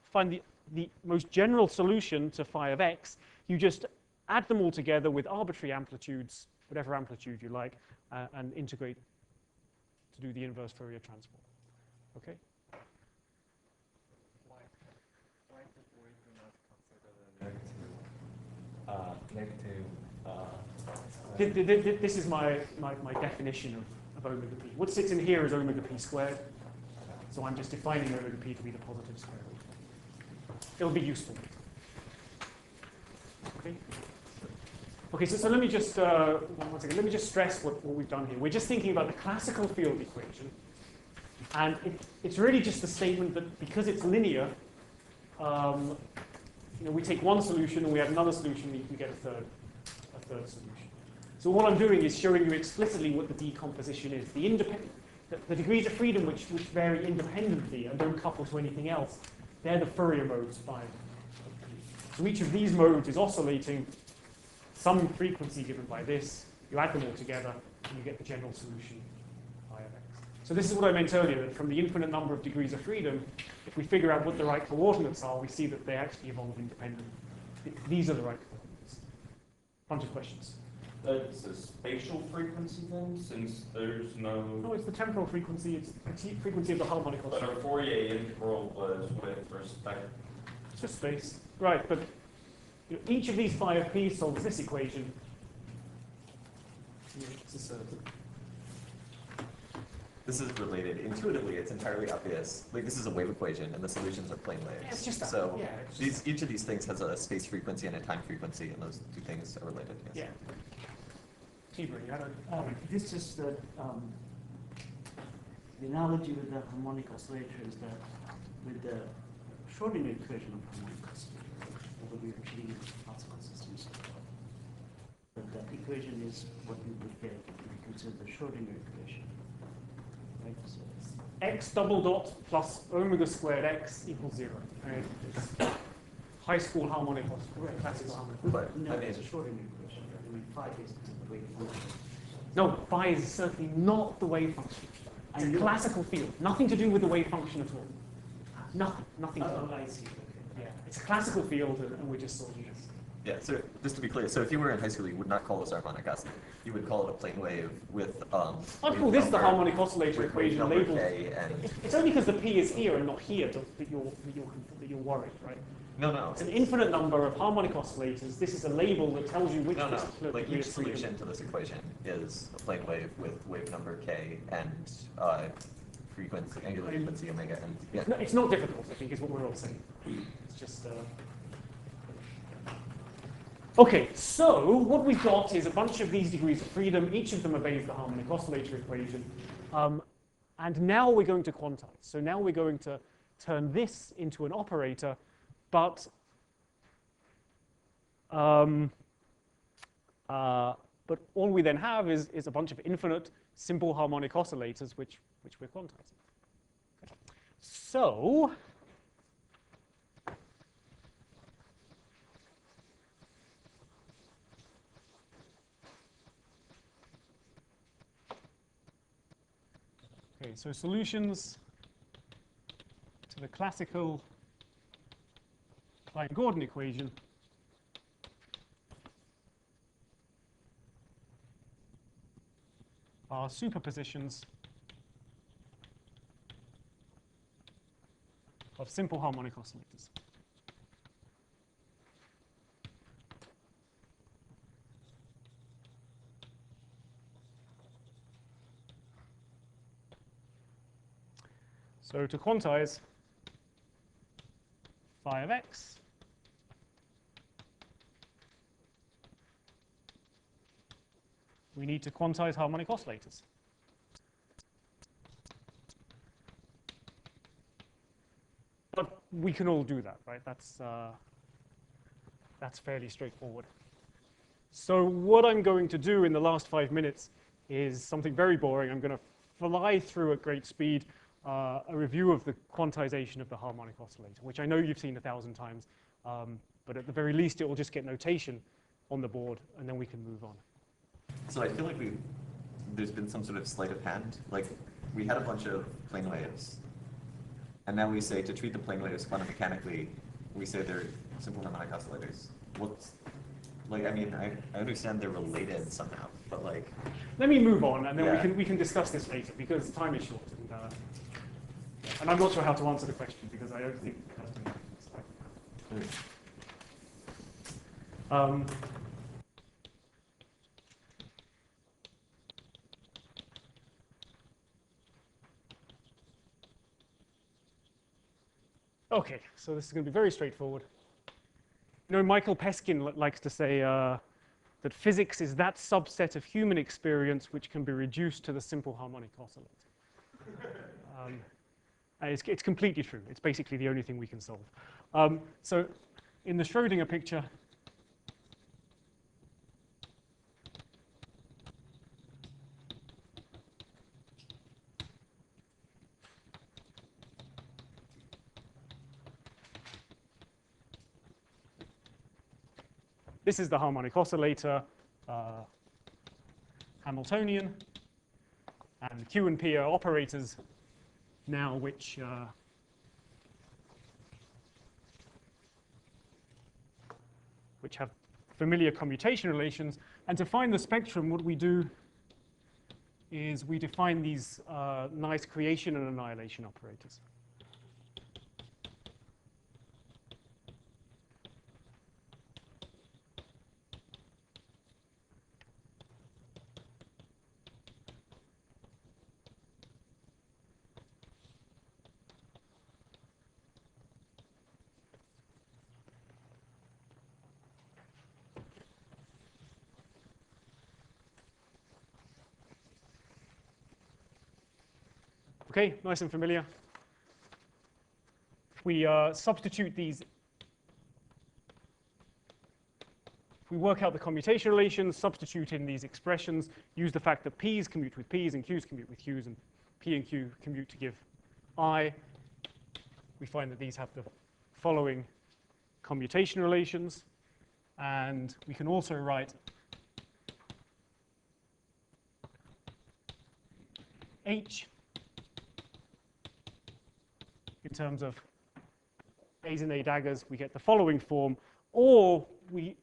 S1: find the most general solution to phi of x, you just add them all together with arbitrary amplitudes, whatever amplitude you like, and integrate to do the inverse Fourier transform. Okay?
S6: Why did we do not consider the negative?
S1: This is my definition of omega p. What sits in here is omega p squared. So I'm just defining omega p to be the positive square root. It'll be useful. Okay. Okay, so let me just one second. Let me just stress what we've done here. We're just thinking about the classical field equation, and it's really just a statement that because it's linear, we take one solution and we add another solution, we get a third solution. So what I'm doing is showing you explicitly what the decomposition is. the degrees of freedom which vary independently and don't couple to anything else, they're the Fourier modes phi of p. So each of these modes is oscillating some frequency given by this. You add them all together, and you get the general solution phi of x. So this is what I meant earlier, that from the infinite number of degrees of freedom, if we figure out what the right coordinates are, we see that they actually evolve independently. These are the right coordinates. Bunch of questions.
S5: It's a spatial frequency then, since there's no...
S1: No, it's the temporal frequency. It's the frequency of the harmonic
S5: But
S1: oscillator.
S5: our Fourier integral was with respect...
S1: It's just space. Right, but each of these phi of p solves this equation.
S4: This is related. Intuitively, it's entirely obvious. Like, this is a wave equation, and the solutions are plane waves.
S1: Yeah, it's just that.
S4: So
S1: Yeah, it's just
S4: each of these things has a space frequency and a time frequency, and those two things are related. Yes.
S1: Yeah. Tibor, you had a
S8: This is the analogy with the harmonic oscillator is that with the Schrodinger equation of harmonic oscillator, although we are treating it as classical systems, but that equation is what we would get if we consider the Schrodinger equation. Right? So it's
S1: x double dot plus omega squared x equals 0. Right? It's high school harmonic oscillator, classical harmonic.
S4: But,
S8: no,
S4: I mean,
S8: it's a Schrodinger equation. I mean, phi is the wave function.
S1: No, phi is certainly not the wave function. It's a classical field. Nothing to do with the wave function at all. Nothing.
S8: Oh, I see. Okay.
S1: Yeah, it's a classical field, and we're just sorting this.
S4: yeah, so just to be clear, so if you were in high school, you would not call this harmonic oscillator. You would call it a plane wave with
S1: I'd call this the harmonic oscillator
S4: with
S1: equation
S4: number
S1: labeled.
S4: K and
S1: It's only because the p is here and not here that you're worried, right?
S4: no,
S1: It's an infinite number of harmonic oscillators. This is a label that tells you which
S4: no.
S1: particular
S4: Like
S1: degree
S4: each
S1: of freedom.
S4: solution to this equation is a plane wave with wave number K and frequency, angular frequency omega. And yeah,
S1: It's not difficult, I think, is what we're all saying. It's just. Okay, so what we've got is a bunch of these degrees of freedom. Each of them obeys the harmonic oscillator equation. And now we're going to quantize. So now we're going to turn this into an operator, but all we then have is a bunch of infinite simple harmonic oscillators, which we're quantizing. Okay. So so solutions to the classical Klein-Gordon equation are superpositions of simple harmonic oscillators. So to quantize phi of x, we need to quantize harmonic oscillators. But we can all do that, right? That's fairly straightforward. So what I'm going to do in the last 5 minutes is something very boring. I'm going to fly through at great speed a review of the quantization of the harmonic oscillator, which I know you've seen 1,000 times, but at the very least it will just get notation on the board, and then we can move on.
S4: so I feel like there's been some sort of sleight of hand. Like, we had a bunch of plane waves, and now we say to treat the plane waves quantum mechanically, we say they're simple harmonic oscillators. What's, like, I mean, I understand they're related somehow, but like...
S1: Let me move on, and then
S4: Yeah.
S1: we can discuss this later, because time is short. And I'm not sure how to answer the question, because I don't think it has been Okay, so this is going to be very straightforward. You know, Michael Peskin likes to say that physics is that subset of human experience which can be reduced to the simple harmonic oscillator. It's completely true. It's basically the only thing we can solve. So in the Schrodinger picture, This is the harmonic oscillator, Hamiltonian, and Q and P are operators now which have familiar commutation relations. And to find the spectrum, what we do is we define these nice creation and annihilation operators. Okay, nice and familiar. If we substitute these, if we work out the commutation relations, substitute in these expressions, use the fact that P's commute with P's and Q's commute with Q's, and P and Q commute to give I, we find that these have the following commutation relations. And we can also write H in terms of A's and A daggers. We get the following form, or we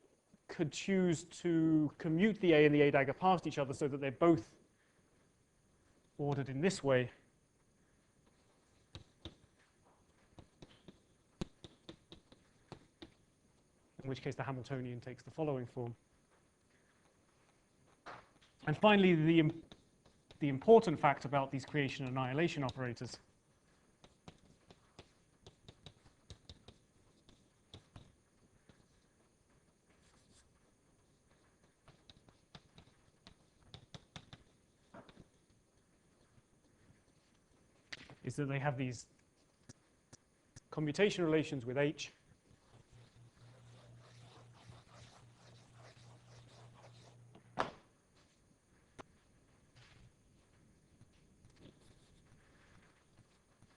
S1: could choose to commute the A and the A dagger past each other so that they're both ordered in this way. In which case the Hamiltonian takes the following form. And finally, the important fact about these creation and annihilation operators is that they have these commutation relations with H.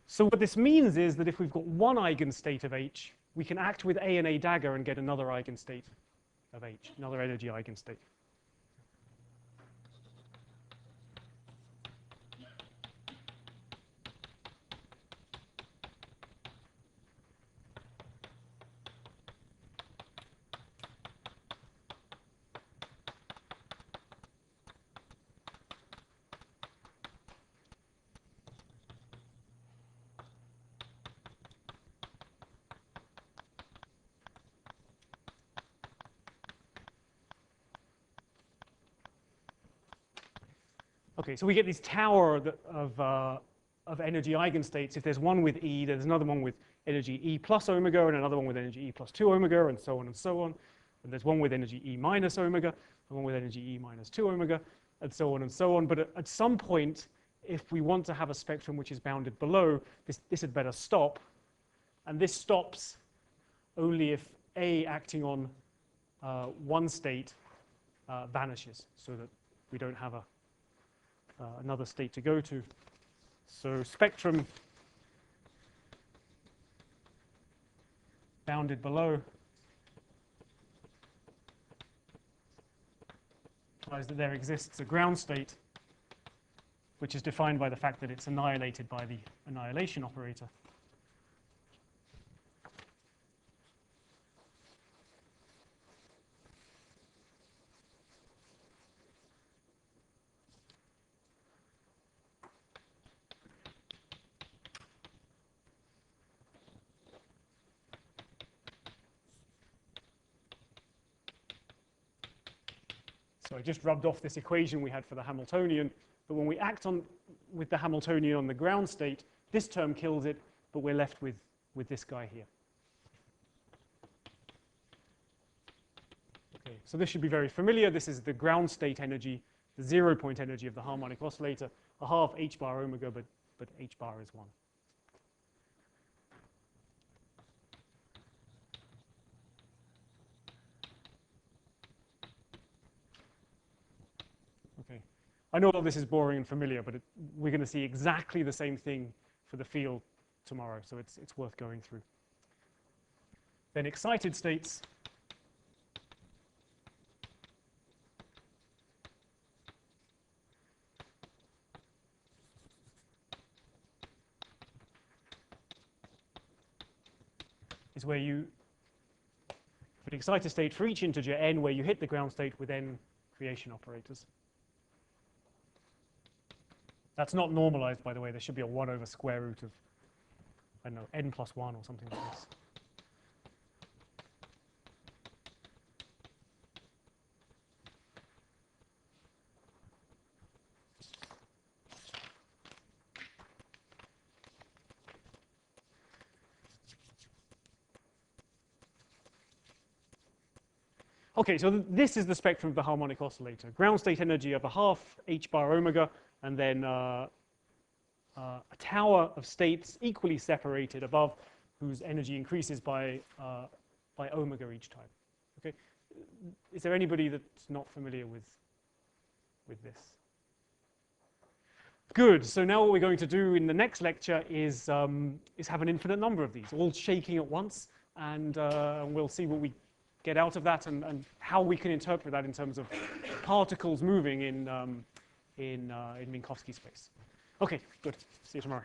S1: So what this means is that if we've got one eigenstate of H, we can act with A and A dagger and get another eigenstate of H, another energy eigenstate. Okay, so we get this tower of energy eigenstates. If there's one with E, there's another one with energy E plus omega, and another one with energy E plus 2 omega, and so on and so on. And there's one with energy E minus omega, and one with energy E minus 2 omega, and so on and so on. But at some point, if we want to have a spectrum which is bounded below, this had better stop. And this stops only if A acting on one state vanishes, so that we don't have another state to go to. So spectrum bounded below implies that there exists a ground state, which is defined by the fact that it's annihilated by the annihilation operator. So I just rubbed off this equation we had for the Hamiltonian, but when we act with the Hamiltonian on the ground state, this term kills it, but we're left with this guy here. Okay, so this should be very familiar. This is the ground state energy, the 0-point energy of the harmonic oscillator, a half h bar omega, but h bar is 1. Okay. I know all this is boring and familiar, but we're going to see exactly the same thing for the field tomorrow, so it's worth going through. Then excited states is where you put excited state for each integer n, where you hit the ground state with n creation operators. That's not normalized, by the way. There should be a 1 over square root of, I don't know, n plus 1 or something like this. Okay, so this is the spectrum of the harmonic oscillator. Ground state energy of a half h bar omega, and then a tower of states equally separated above, whose energy increases by omega each time. Okay, is there anybody that's not familiar with this? Good. So now what we're going to do in the next lecture is have an infinite number of these, all shaking at once, and we'll see what we get out of that and how we can interpret that in terms of particles moving in Minkowski space. Okay, good. See you tomorrow.